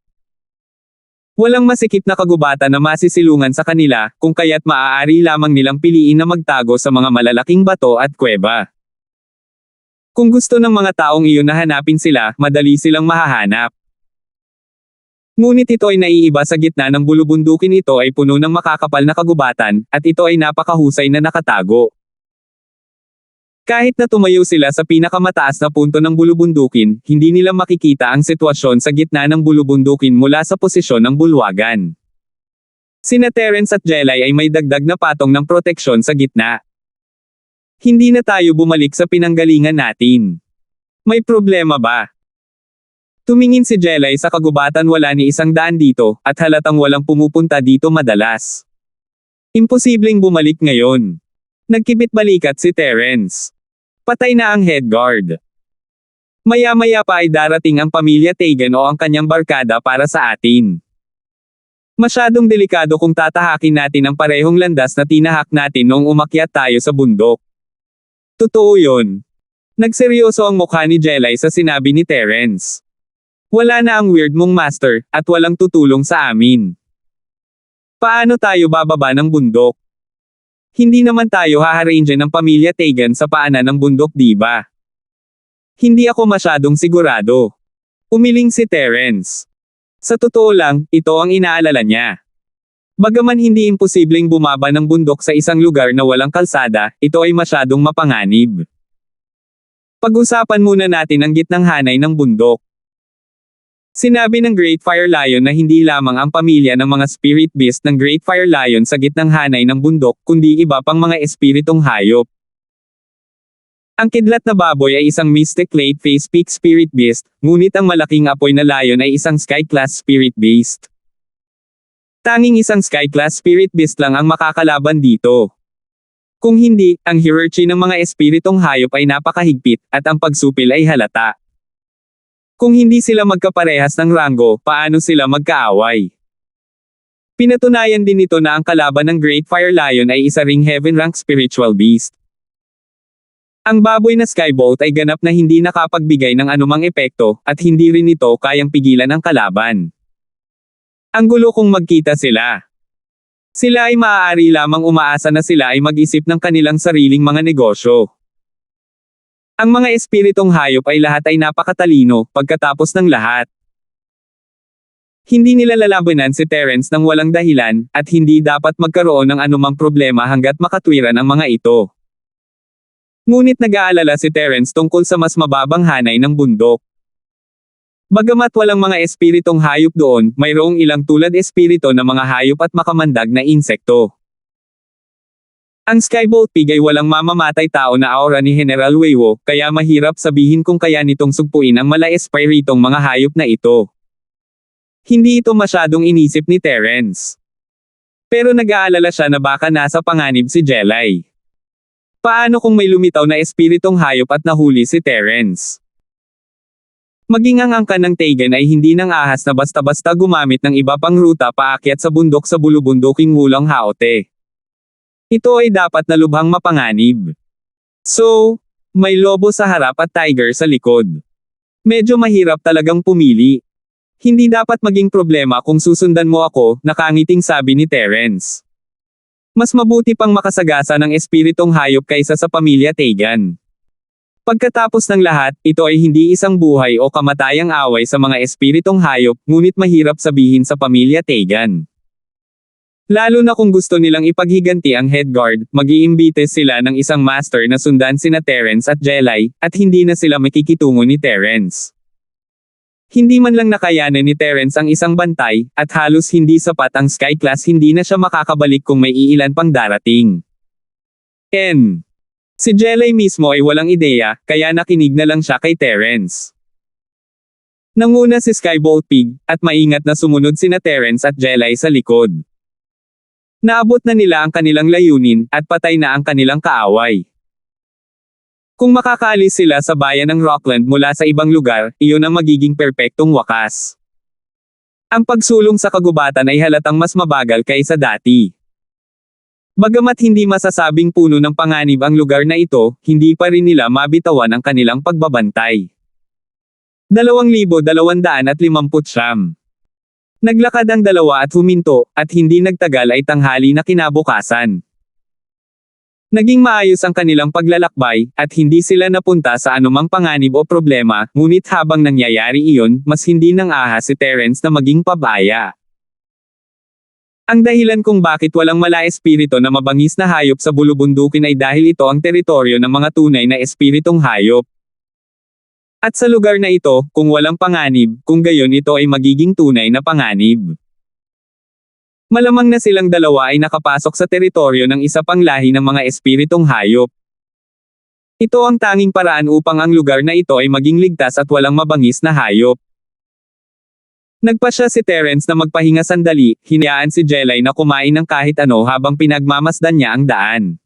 Walang masikip na kagubatan na masisilungan sa kanila, kung kaya't maaari lamang nilang piliin na magtago sa mga malalaking bato at kuweba. Kung gusto ng mga taong iyon na hanapin sila, madali silang mahahanap. Ngunit ito ay naiiba sa gitna ng bulubundukin, ito ay puno ng makakapal na kagubatan, at ito ay napakahusay na nakatago. Kahit na tumayo sila sa pinakamataas na punto ng bulubundukin, hindi nila makikita ang sitwasyon sa gitna ng bulubundukin mula sa posisyon ng bulwagan. Sina Terence at Jelay ay may dagdag na patong ng proteksyon sa gitna. Hindi na tayo bumalik sa pinanggalingan natin. May problema ba? Tumingin si Jelay sa kagubatan, wala ni 100 dito, at halatang walang pumupunta dito madalas. Imposibleng bumalik ngayon. Nagkibit-balikat si Terence. Patay na ang head guard. Maya-maya pa ay darating ang pamilya Tegan o ang kanyang barkada para sa atin. Masyadong delikado kung tatahakin natin ang parehong landas na tinahak natin noong umakyat tayo sa bundok. Totoo yun. Nagseryoso ang mukha ni Jelay sa sinabi ni Terence. Wala na ang weird mong master, at walang tutulong sa amin. Paano tayo bababa ng bundok? Hindi naman tayo haharange ng pamilya Tegan sa paanan ng bundok, diba? Hindi ako masyadong sigurado. Umiling si Terence. Sa totoo lang, ito ang inaalala niya. Bagaman hindi imposibleng bumaba ng bundok sa isang lugar na walang kalsada, ito ay masyadong mapanganib. Pag-usapan muna natin ang gitnang hanay ng bundok. Sinabi ng Great Fire Lion na hindi lamang ang pamilya ng mga spirit beast ng Great Fire Lion sa gitnang hanay ng bundok, kundi iba pang mga espiritong hayop. Ang kidlat na baboy ay isang mystic late phase peak spirit beast, ngunit ang malaking apoy na lion ay isang sky-class spirit beast. Tanging isang sky-class spirit beast lang ang makakalaban dito. Kung hindi, ang hierarchy ng mga espiritong hayop ay napakahigpit, at ang pagsupil ay halata. Kung hindi sila magkaparehas ng ranggo, paano sila magkaaway? Pinatunayan din nito na ang kalaban ng Great Fire Lion ay isa ring heaven rank spiritual beast. Ang baboy na Skybolt ay ganap na hindi nakapagbigay ng anumang epekto, at hindi rin ito kayang pigilan ang kalaban. Ang gulo kung magkita sila. Sila ay maaari lamang umaasa na sila ay mag-isip ng kanilang sariling mga negosyo. Ang mga espiritong hayop ay lahat ay napakatalino, pagkatapos ng lahat. Hindi nila lalabanan si Terence ng walang dahilan, at hindi dapat magkaroon ng anumang problema hanggat makatwiran ang mga ito. Ngunit nag-aalala si Terence tungkol sa mas mababang hanay ng bundok. Bagamat walang mga espiritong hayop doon, mayroong ilang tulad espirito na mga hayop at makamandag na insekto. Ang Skybolt Pig ay walang mamamatay tao na aura ni General Weiwo, kaya mahirap sabihin kung kaya nitong sugpuin ang mala espiritong mga hayop na ito. Hindi ito masyadong inisip ni Terence. Pero nag-aalala siya na baka nasa panganib si Jelay. Paano kung may lumitaw na espiritong hayop at nahuli si Terence? Maging ang angkan ng Tegan ay hindi nang ahas na basta-basta gumamit ng iba pang ruta paakyat sa bundok sa bulubunduking Wulang Haote. Ito ay dapat na lubhang mapanganib. So, may lobo sa harap at tiger sa likod. Medyo mahirap talagang pumili. Hindi dapat maging problema kung susundan mo ako, nakangiting sabi ni Terence. Mas mabuti pang makasagasa ng espiritong hayop kaysa sa pamilya Tegan. Pagkatapos ng lahat, ito ay hindi isang buhay o kamatayang away sa mga espiritong hayop, ngunit mahirap sabihin sa pamilya Tegan. Lalo na kung gusto nilang ipaghiganti ang head guard, mag-iimbite sila ng isang master na sundan sina Terence at Jelay, at hindi na sila makikitungo ni Terence. Hindi man lang nakayanan ni Terence ang isang bantay, at halos hindi sapat ang Sky Class, hindi na siya makakabalik kung may iilan pang darating. Si Jelay mismo ay walang ideya, kaya nakinig na lang siya kay Terence. Nanguna si Skybolt Pig, at maingat na sumunod sina Terence at Jelay sa likod. Naabot na nila ang kanilang layunin, at patay na ang kanilang kaaway. Kung makakaalis sila sa bayan ng Rockland mula sa ibang lugar, iyon ang magiging perpektong wakas. Ang pagsulong sa kagubatan ay halatang mas mabagal kaysa dati. Bagamat hindi masasabing puno ng panganib ang lugar na ito, hindi pa rin nila mabitawan ang kanilang pagbabantay. 2,259. Naglakad ang dalawa at huminto, at hindi nagtagal ay tanghali na kinabukasan. Naging maayos ang kanilang paglalakbay, at hindi sila napunta sa anumang panganib o problema, ngunit habang nangyayari iyon, mas hindi nang ahas si Terence na maging pabaya. Ang dahilan kung bakit walang mala espirito na mabangis na hayop sa bulubundukin ay dahil ito ang teritoryo ng mga tunay na espiritong hayop. At sa lugar na ito, kung walang panganib, kung gayon ito ay magiging tunay na panganib. Malamang na silang dalawa ay nakapasok sa teritoryo ng isa pang lahi ng mga espiritong hayop. Ito ang tanging paraan upang ang lugar na ito ay maging ligtas at walang mabangis na hayop. Nagpasya si Terence na magpahinga sandali, hinayaan si Jelay na kumain ng kahit ano habang pinagmamasdan niya ang daan.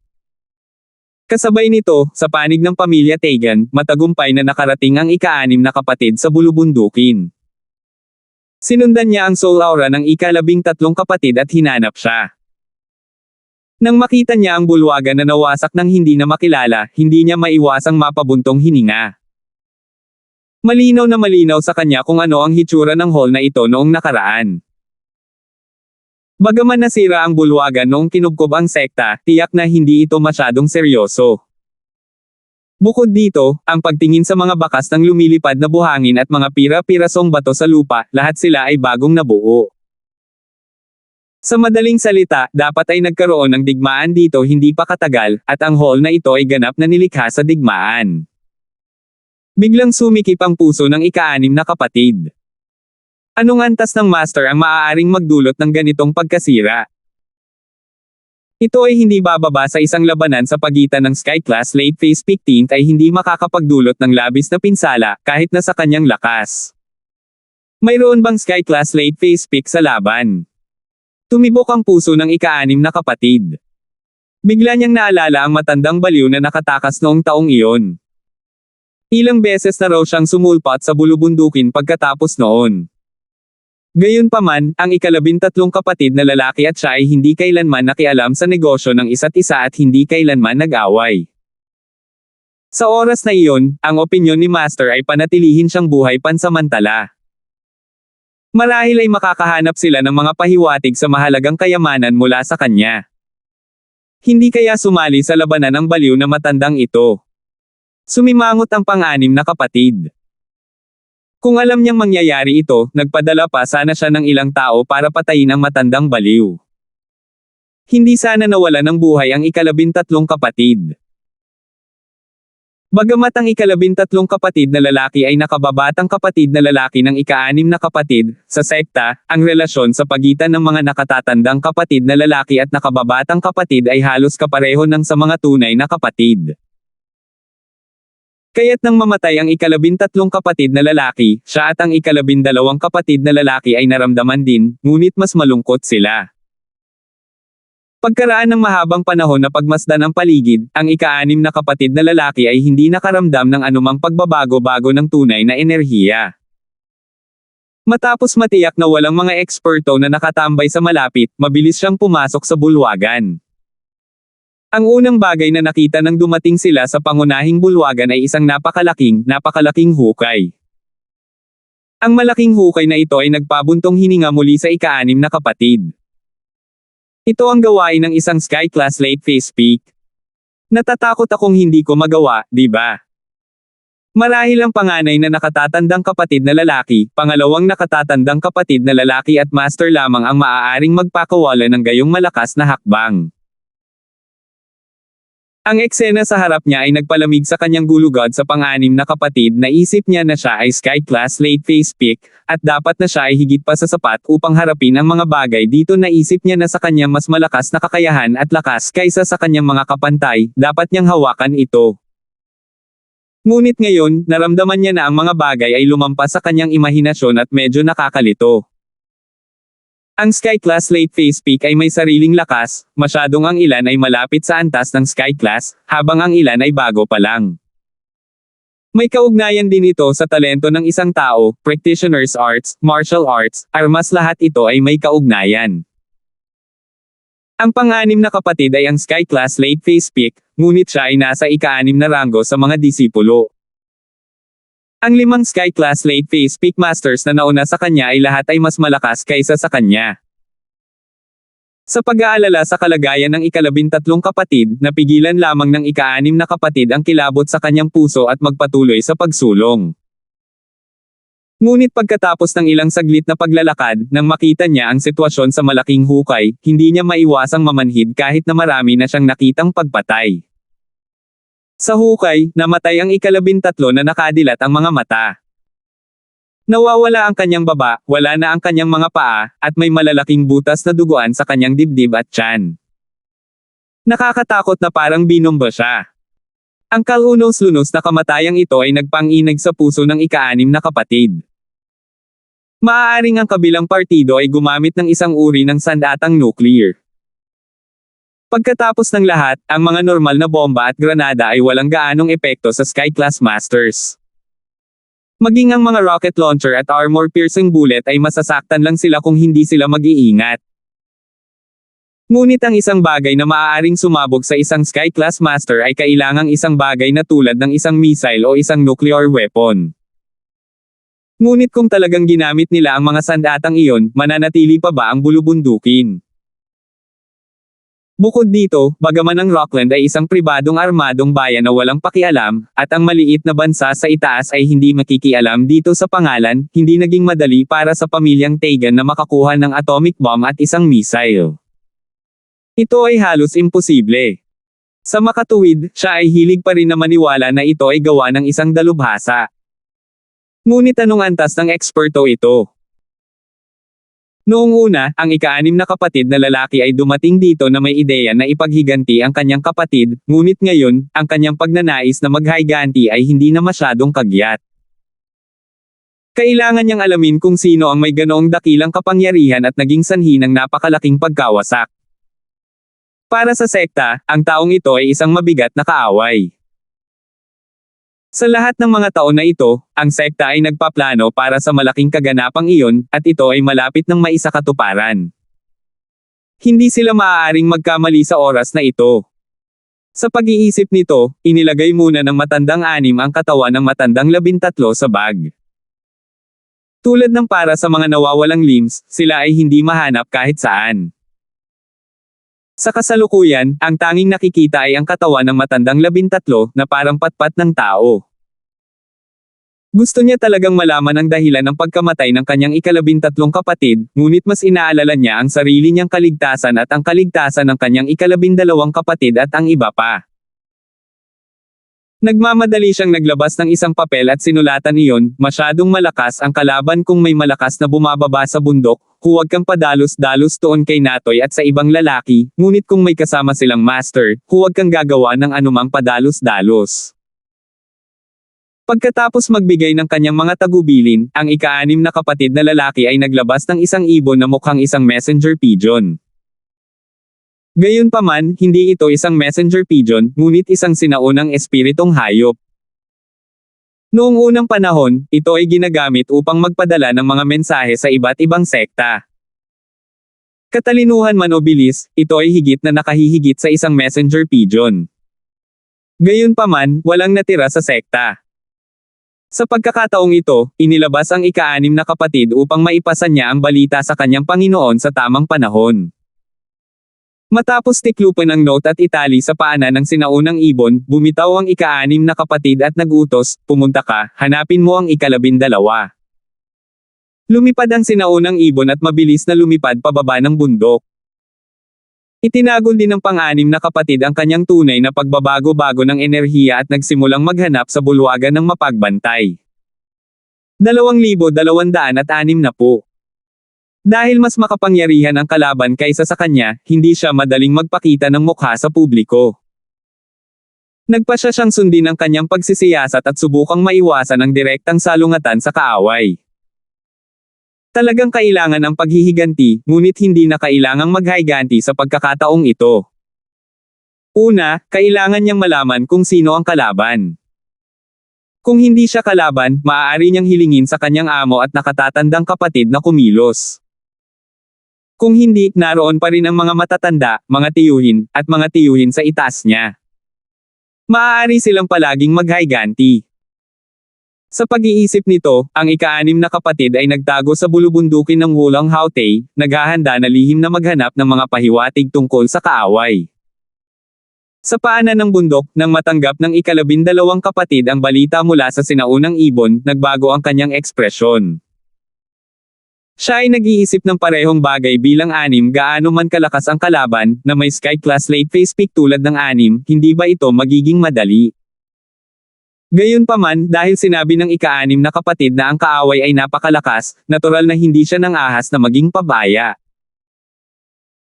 Kasabay nito, sa panig ng pamilya Tegan, matagumpay na nakarating ang ika-6 na kapatid sa bulubundukin. Sinundan niya ang soul aura ng ika-13 kapatid at hinanap siya. Nang makita niya ang bulwagan na nawasak ng hindi na makilala, hindi niya maiwasang mapabuntong hininga. Malinaw na malinaw sa kanya kung ano ang hitsura ng hall na ito noong nakaraan. Bagaman nasira ang bulwagan noong kinubkob ang sekta, tiyak na hindi ito masyadong seryoso. Bukod dito, ang pagtingin sa mga bakas ng lumilipad na buhangin at mga pira-pirasong bato sa lupa, lahat sila ay bagong nabuo. Sa madaling salita, dapat ay nagkaroon ng digmaan dito hindi pa katagal, at ang hall na ito ay ganap na nilikha sa digmaan. Biglang sumikip ang puso ng ika-6 na kapatid. Anong antas ng master ang maaaring magdulot ng ganitong pagkasira? Ito ay hindi bababa sa isang labanan sa pagitan ng Sky Class Late Phase 15th ay hindi makakapagdulot ng labis na pinsala, kahit na sa kanyang lakas. Mayroon bang Sky Class Late Phase Peak sa laban? Tumibok ang puso ng ika-6 na kapatid. Bigla niyang naalala ang matandang baliw na nakatakas noong taong iyon. Ilang beses na raw siyang sumulpat sa bulubundukin pagkatapos noon. Gayunpaman, ang ika-13 kapatid na lalaki at siya ay hindi kailanman nakialam sa negosyo ng isa't isa at hindi kailanman nag-away. Sa oras na iyon, ang opinyon ni Master ay panatilihin siyang buhay pansamantala. Marahil ay makakahanap sila ng mga pahiwatig sa mahalagang kayamanan mula sa kanya. Hindi kaya sumali sa labanan ang baliw na matandang ito. Sumimangot ang pang-anim na kapatid. Kung alam niyang mangyayari ito, nagpadala pa sana siya ng ilang tao para patayin ang matandang baliw. Hindi sana nawala ng buhay ang ika-13 kapatid. Bagamat ang ika-13 kapatid na lalaki ay nakababatang kapatid na lalaki ng ika-6 na kapatid, sa sekta, ang relasyon sa pagitan ng mga nakatatandang kapatid na lalaki at nakababatang kapatid ay halos kapareho ng sa mga tunay na kapatid. Kaya't nang mamatay ang ika-13 kapatid na lalaki, siya at ang ika-12 kapatid na lalaki ay naramdaman din, ngunit mas malungkot sila. Pagkaraan ng mahabang panahon na pagmasdan ang paligid, ang ika-6 na kapatid na lalaki ay hindi nakaramdam ng anumang pagbabago-bago ng tunay na enerhiya. Matapos matiyak na walang mga eksperto na nakatambay sa malapit, mabilis siyang pumasok sa bulwagan. Ang unang bagay na nakita nang dumating sila sa pangunahing bulwagan ay isang napakalaking hukay. Ang malaking hukay na ito ay nagpabuntong hininga muli sa ika-6 na kapatid. Ito ang gawain ng isang sky-class late phase peak. Natatakot akong hindi ko magawa, di ba? Marahil ang panganay na nakatatandang kapatid na lalaki, pangalawang nakatatandang kapatid na lalaki at master lamang ang maaaring magpakawala ng gayong malakas na hakbang. Ang eksena sa harap niya ay nagpalamig sa kanyang gulugod sa pang-6 na kapatid. Naisip niya na siya ay sky-class late phase peak, at dapat na siya ay higit pa sa sapat upang harapin ang mga bagay dito. Naisip niya na sa kanyang mas malakas na kakayahan at lakas kaysa sa kanyang mga kapantay, dapat niyang hawakan ito. Ngunit ngayon, naramdaman niya na ang mga bagay ay lumampas sa kanyang imahinasyon at medyo nakakalito. Ang Sky-class late phase peak ay may sariling lakas, masyadong ang ilan ay malapit sa antas ng Sky-class, habang ang ilan ay bago pa lang. May kaugnayan din ito sa talento ng isang tao, practitioner's arts, martial arts, armas, lahat ito ay may kaugnayan. Ang pang-6 na kapatid ay ang Sky-class late phase peak, ngunit siya ay nasa ika-6 na ranggo sa mga disipulo. Ang 5 Sky-class late phase peak masters na nauna sa kanya ay lahat ay mas malakas kaysa sa kanya. Sa pag-aalala sa kalagayan ng ika-13 kapatid, napigilan lamang ng ika-6 na kapatid ang kilabot sa kanyang puso at magpatuloy sa pagsulong. Ngunit pagkatapos ng ilang saglit na paglalakad, nang makita niya ang sitwasyon sa malaking hukay, hindi niya maiwasang mamanhid kahit na marami na siyang nakitang pagpatay. Sa hukay, namatay ang ika-13 na nakadilat ang mga mata. Nawawala ang kanyang baba, wala na ang kanyang mga paa, at may malalaking butas na duguan sa kanyang dibdib at tiyan. Nakakatakot na parang binomba siya. Ang kalunos-lunos na kamatayang ito ay nagpang-inig sa puso ng ika-6 na kapatid. Maaaring ang kabilang partido ay gumamit ng isang uri ng sandatang nuclear. Pagkatapos ng lahat, ang mga normal na bomba at granada ay walang gaanong epekto sa Sky-class masters. Maging ang mga rocket launcher at armor-piercing bullet ay masasaktan lang sila kung hindi sila mag-iingat. Ngunit ang isang bagay na maaaring sumabog sa isang Sky-class master ay kailangang isang bagay na tulad ng isang missile o isang nuclear weapon. Ngunit kung talagang ginamit nila ang mga sandatang iyon, mananatili pa ba ang bulubundukin? Bukod dito, bagaman ang Rockland ay isang pribadong armadong bayan na walang pakialam, at ang maliit na bansa sa itaas ay hindi makikialam dito sa pangalan, hindi naging madali para sa pamilyang Tegan na makakuha ng atomic bomb at isang missile. Ito ay halos imposible. Sa makatuwid, siya ay hilig pa rin na maniwala na ito ay gawa ng isang dalubhasa. Ngunit anong antas ng eksperto ito? Noong una, ang ika-6 na kapatid na lalaki ay dumating dito na may ideya na ipaghiganti ang kanyang kapatid, ngunit ngayon, ang kanyang pagnanais na maghiganti ay hindi na masyadong kagyat. Kailangan niyang alamin kung sino ang may ganoong dakilang kapangyarihan at naging sanhi ng napakalaking pagkawasak. Para sa sekta, ang taong ito ay isang mabigat na kaaway. Sa lahat ng mga taon na ito, ang sekta ay nagpaplano para sa malaking kaganapang iyon, at ito ay malapit ng maisakatuparan. Hindi sila maaaring magkamali sa oras na ito. Sa pag-iisip nito, inilagay muna ng matandang 6 ang katawan ng matandang 13 sa bag. Tulad ng para sa mga nawawalang limbs, sila ay hindi mahanap kahit saan. Sa kasalukuyan, ang tanging nakikita ay ang katawan ng matandang 13 na parang patpat ng tao. Gusto niya talagang malaman ang dahilan ng pagkamatay ng kanyang ika-13 kapatid, ngunit mas inaalala niya ang sarili niyang kaligtasan at ang kaligtasan ng kanyang ika-12 kapatid at ang iba pa. Nagmamadali siyang naglabas ng isang papel at sinulatan iyon, masyadong malakas ang kalaban kung may malakas na bumababa sa bundok, huwag kang padalos-dalos doon kay Natoy at sa ibang lalaki, ngunit kung may kasama silang master, huwag kang gagawa ng anumang padalos-dalos. Pagkatapos magbigay ng kanyang mga tagubilin, ang ika-6 na kapatid na lalaki ay naglabas ng isang ibon na mukhang isang messenger pigeon. Gayunpaman, hindi ito isang messenger pigeon, ngunit isang sinaunang espiritong hayop. Noong unang panahon, ito ay ginagamit upang magpadala ng mga mensahe sa iba't ibang sekta. Katalinuhan man o bilis, ito ay higit na nakahihigit sa isang messenger pigeon. Gayunpaman, walang natira sa sekta. Sa pagkakataong ito, inilabas ang ika-6 na kapatid upang maipasan niya ang balita sa kanyang Panginoon sa tamang panahon. Matapos tiklupin ang note at itali sa paanan ng sinaunang ibon, bumitaw ang ika-6 na kapatid at nag-utos, pumunta ka, hanapin mo ang ika-12. Lumipad ang sinaunang ibon at mabilis na lumipad pababa ng bundok. Itinagol din ng pang-6 na kapatid ang kanyang tunay na pagbabago-bago ng enerhiya at nagsimulang maghanap sa bulwagan ng mapagbantay. 2,260. Dahil mas makapangyarihan ang kalaban kaysa sa kanya, hindi siya madaling magpakita ng mukha sa publiko. Nagpasya siyang sundin ang kanyang pagsisiyasat at subukang maiwasan ang direktang salungatan sa kaaway. Talagang kailangan ang paghihiganti, ngunit hindi na kailangang maghiganti sa pagkakataong ito. Una, kailangan niyang malaman kung sino ang kalaban. Kung hindi siya kalaban, maaari niyang hilingin sa kanyang amo at nakatatandang kapatid na kumilos. Kung hindi, naroon pa rin ang mga matatanda, mga tiyuhin, at mga tiyuhin sa itaas niya. Maaari silang palaging maghiganti. Sa pag-iisip nito, ang ika-6 na kapatid ay nagtago sa bulubundukin ng Wulang Hautay, naghahanda na lihim na maghanap ng mga pahiwatig tungkol sa kaaway. Sa paanan ng bundok, nang matanggap ng ika-12 kapatid ang balita mula sa sinaunang ibon, nagbago ang kanyang ekspresyon. Siya ay nag-iisip ng parehong bagay bilang 6, gaano man kalakas ang kalaban, na may sky-class late phase peak tulad ng 6, hindi ba ito magiging madali? Gayunpaman, dahil sinabi ng ika-6 na kapatid na ang kaaway ay napakalakas, natural na hindi siya nang ahas na maging pabaya.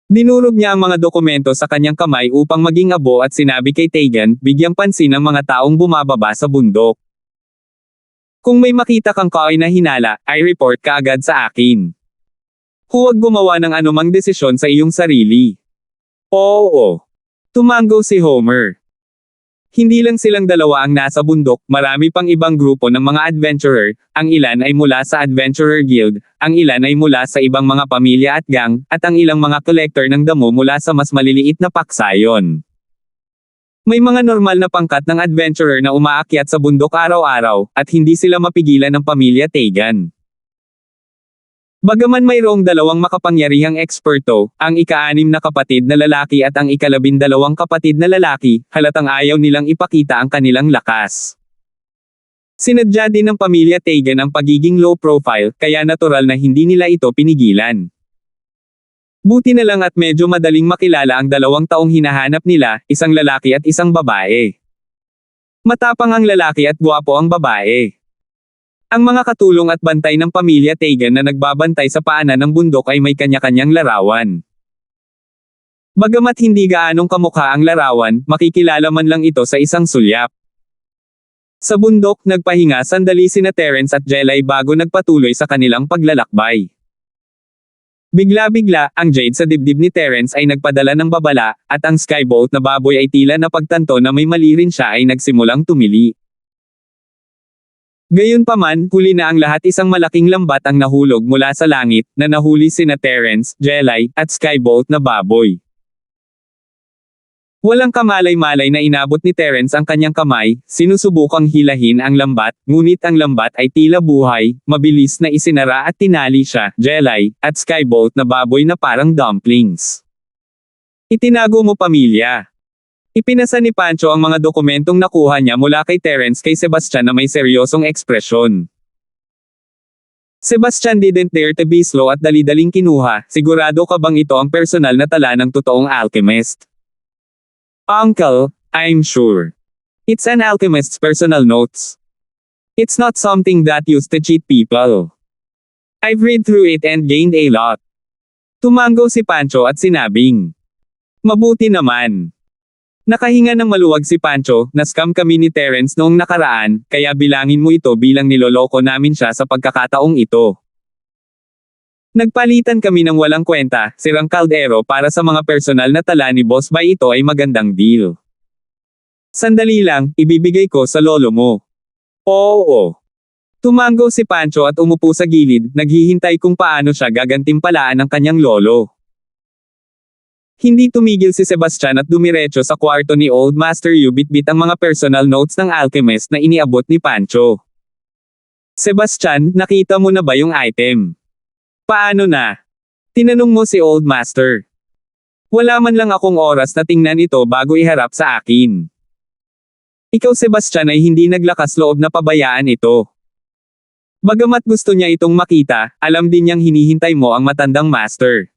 Dinurog niya ang mga dokumento sa kanyang kamay upang maging abo at sinabi kay Tegan, bigyang pansin ang mga taong bumababa sa bundok. Kung may makita kang kaaway na hinala, ay report ka agad sa akin. Huwag gumawa ng anumang desisyon sa iyong sarili. Oo. Tumango si Homer. Hindi lang silang dalawa ang nasa bundok, marami pang ibang grupo ng mga adventurer, ang ilan ay mula sa Adventurer Guild, ang ilan ay mula sa ibang mga pamilya at gang, at ang ilang mga collector ng damo mula sa mas maliliit na paksayon. May mga normal na pangkat ng adventurer na umaakyat sa bundok araw-araw, at hindi sila mapigilan ng pamilya Tegan. Bagaman mayroong 2 makapangyarihang eksperto, ang ika-6 na kapatid na lalaki at ang ika-12 kapatid na lalaki, halatang ayaw nilang ipakita ang kanilang lakas. Sinadya din ng pamilya Tegan ang pagiging low profile, kaya natural na hindi nila ito pinigilan. Buti na lang at medyo madaling makilala ang 2 taong hinahanap nila, isang lalaki at isang babae. Matapang ang lalaki at gwapo ang babae. Ang mga katulong at bantay ng pamilya Tegan na nagbabantay sa paanan ng bundok ay may kanya-kanyang larawan. Bagamat hindi gaanong kamukha ang larawan, makikilala man lang ito sa isang sulyap. Sa bundok, nagpahinga sandali sina Terence at Jelay bago nagpatuloy sa kanilang paglalakbay. Bigla-bigla, ang jade sa dibdib ni Terence ay nagpadala ng babala, at ang skyboat na baboy ay tila napagtanto na may mali rin siya ay nagsimulang tumili. Gayunpaman, huli na ang lahat, isang malaking lambat ang nahulog mula sa langit, na nahuli sina Terence, Jelay, at skyboat na baboy. Walang kamalay-malay na inabot ni Terence ang kanyang kamay, sinusubukang hilahin ang lambat, ngunit ang lambat ay tila buhay, mabilis na isinara at tinali siya, Jelay, at skyboat na baboy na parang dumplings. Itinago mo pamilya. Ipinasa ni Pancho ang mga dokumentong nakuha niya mula kay Terence kay Sebastian na may seryosong ekspresyon. Sebastian didn't dare to be slow at dali-daling kinuha, sigurado ka bang ito ang personal na tala ng totoong alchemist? Uncle, I'm sure. It's an alchemist's personal notes. It's not something that used to cheat people. I've read through it and gained a lot. Tumango si Pancho at sinabing, mabuti naman. Nakahinga ng maluwag si Pancho, na-scam kami ni Terence noong nakaraan, kaya bilangin mo ito bilang niloloko namin siya sa pagkakataong ito. Nagpalitan kami ng walang kwenta, sirang kaldero para sa mga personal na tala ni Boss Bay, ito ay magandang deal. Sandali lang, ibibigay ko sa lolo mo. Oo. Tumango si Pancho at umupo sa gilid, naghihintay kung paano siya gagantimpalaan ng kanyang lolo. Hindi tumigil si Sebastian at dumiretso sa kwarto ni Old Master Yu, bitbit ang mga personal notes ng alchemist na iniabot ni Pancho. Sebastian, nakita mo na ba yung item? Paano na? Tinanong mo si Old Master. Wala man lang akong oras na tingnan ito bago iharap sa akin. Ikaw Sebastian ay hindi naglakas loob na pabayaan ito. Bagamat gusto niya itong makita, alam din niyang hinihintay mo ang matandang master.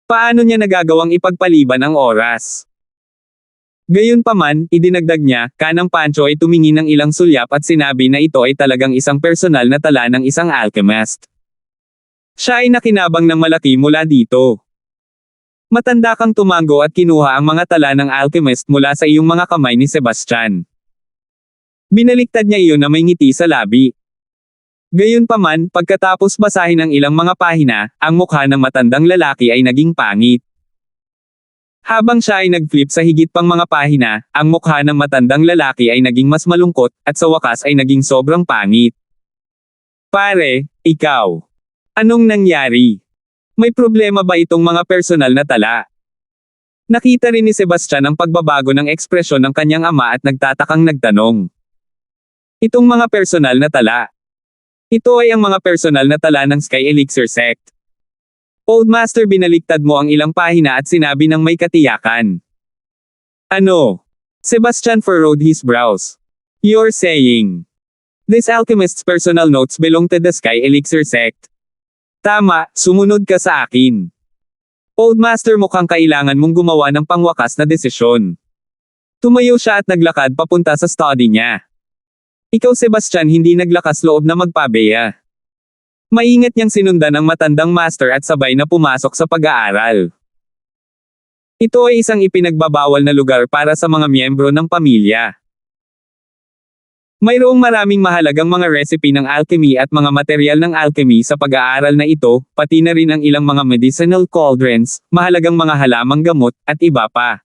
Paano niya nagagawang ipagpaliban ang oras? Gayunpaman, idinagdag niya, kanang Pancho ay tumingin ng ilang sulyap at sinabi na ito ay talagang isang personal na tala ng isang alchemist. Siya ay nakinabang ng malaki mula dito. Matanda kang tumango at kinuha ang mga tala ng alchemist mula sa iyong mga kamay ni Sebastian. Binaliktad niya iyon na may ngiti sa labi. Gayunpaman, pagkatapos basahin ang ilang mga pahina, ang mukha ng matandang lalaki ay naging pangit. Habang siya ay nag-flip sa higit pang mga pahina, ang mukha ng matandang lalaki ay naging mas malungkot, at sa wakas ay naging sobrang pangit. Pare, ikaw. Anong nangyari? May problema ba itong mga personal na tala? Nakita rin ni Sebastian ang pagbabago ng ekspresyon ng kanyang ama at nagtatakang nagtanong. Itong mga personal na tala. Ito ay ang mga personal na tala ng Sky Elixir Sect. Old Master, binaliktad mo ang ilang pahina at sinabi ng may katiyakan. Ano? Sebastian furrowed his brows. You're saying, this alchemist's personal notes belong to the Sky Elixir Sect. Tama, sumunod ka sa akin. Old Master, mukhang kailangan mong gumawa ng pangwakas na desisyon. Tumayo siya at naglakad papunta sa study niya. Ikaw Sebastian, hindi naglakas loob na magpabeya. Maingat niyang sinundan ang matandang master at sabay na pumasok sa pag-aaral. Ito ay isang ipinagbabawal na lugar para sa mga miyembro ng pamilya. Mayroong maraming mahalagang mga recipe ng alchemy at mga materyal ng alchemy sa pag-aaral na ito, pati na rin ang ilang mga medicinal cauldrons, mahalagang mga halamang gamot, at iba pa.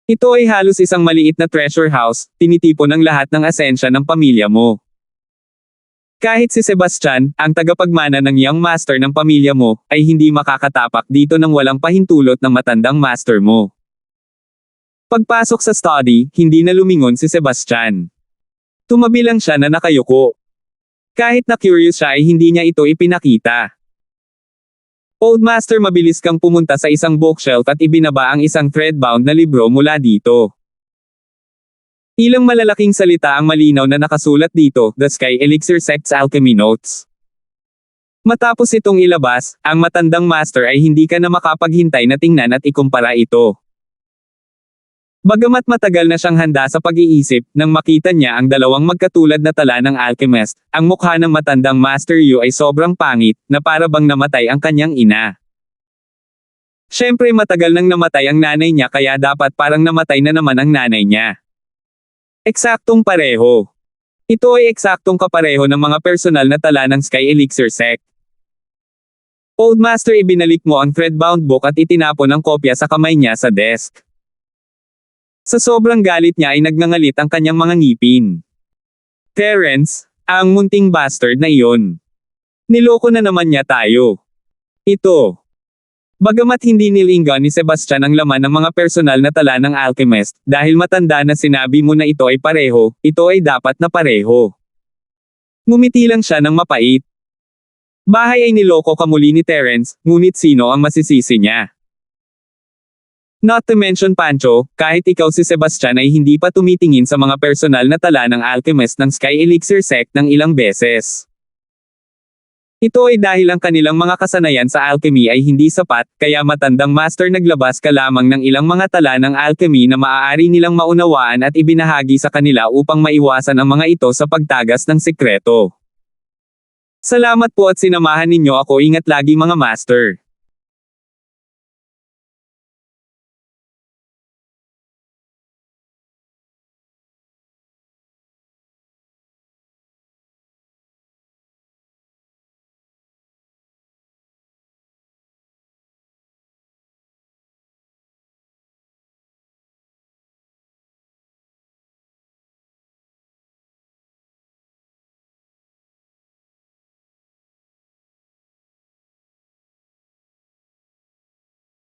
Ito ay halos isang maliit na treasure house, tinitipon ng lahat ng asensya ng pamilya mo. Kahit si Sebastian, ang tagapagmana ng young master ng pamilya mo, ay hindi makakatapak dito ng walang pahintulot ng matandang master mo. Pagpasok sa study, hindi na lumingon si Sebastian. Tumabi lang siya na nakayuko. Kahit na curious siya ay hindi niya ito ipinakita. Old Master, mabilis kang pumunta sa isang bookshelf at ibinaba ang isang thread-bound na libro mula dito. Ilang malalaking salita ang malinaw na nakasulat dito, The Sky Elixir Sect's Alchemy Notes. Matapos itong ilabas, ang matandang master ay hindi ka na makapaghintay na tingnan at ikumpara ito. Bagamat matagal na siyang handa sa pag-iisip, nang makita niya ang dalawang magkatulad na tala ng alchemist, ang mukha ng matandang Master Yu ay sobrang pangit, na para bang namatay ang kanyang ina. Siyempre matagal nang namatay ang nanay niya kaya dapat parang namatay na naman ang nanay niya. Eksaktong pareho. Ito ay eksaktong kapareho ng mga personal na tala ng Sky Elixir Sect. Old Master, ibinalik mo ang threadbound book at itinapon ang kopya sa kamay niya sa desk. Sa sobrang galit niya ay nagngangalit ang kanyang mga ngipin. Terence, ang munting bastard na iyon. Niloko na naman niya tayo. Ito. Bagamat hindi nilinggan ni Sebastian ang laman ng mga personal na tala ng alchemist, dahil matanda na sinabi mo na ito ay pareho, ito ay dapat na pareho. Ngumiti lang siya ng mapait. Bahay ay niloko ka muli ni Terence, ngunit sino ang masisisi niya? Not to mention Pancho, kahit ikaw si Sebastian ay hindi pa tumitingin sa mga personal na tala ng alchemist ng Sky Elixir Sect ng ilang beses. Ito ay dahil ang kanilang mga kasanayan sa alchemy ay hindi sapat, kaya matandang master naglabas ka lamang ng ilang mga tala ng alchemy na maaari nilang maunawaan at ibinahagi sa kanila upang maiwasan ang mga ito sa pagtagas ng sekreto. Salamat po at sinamahan ninyo ako, ingat lagi mga master.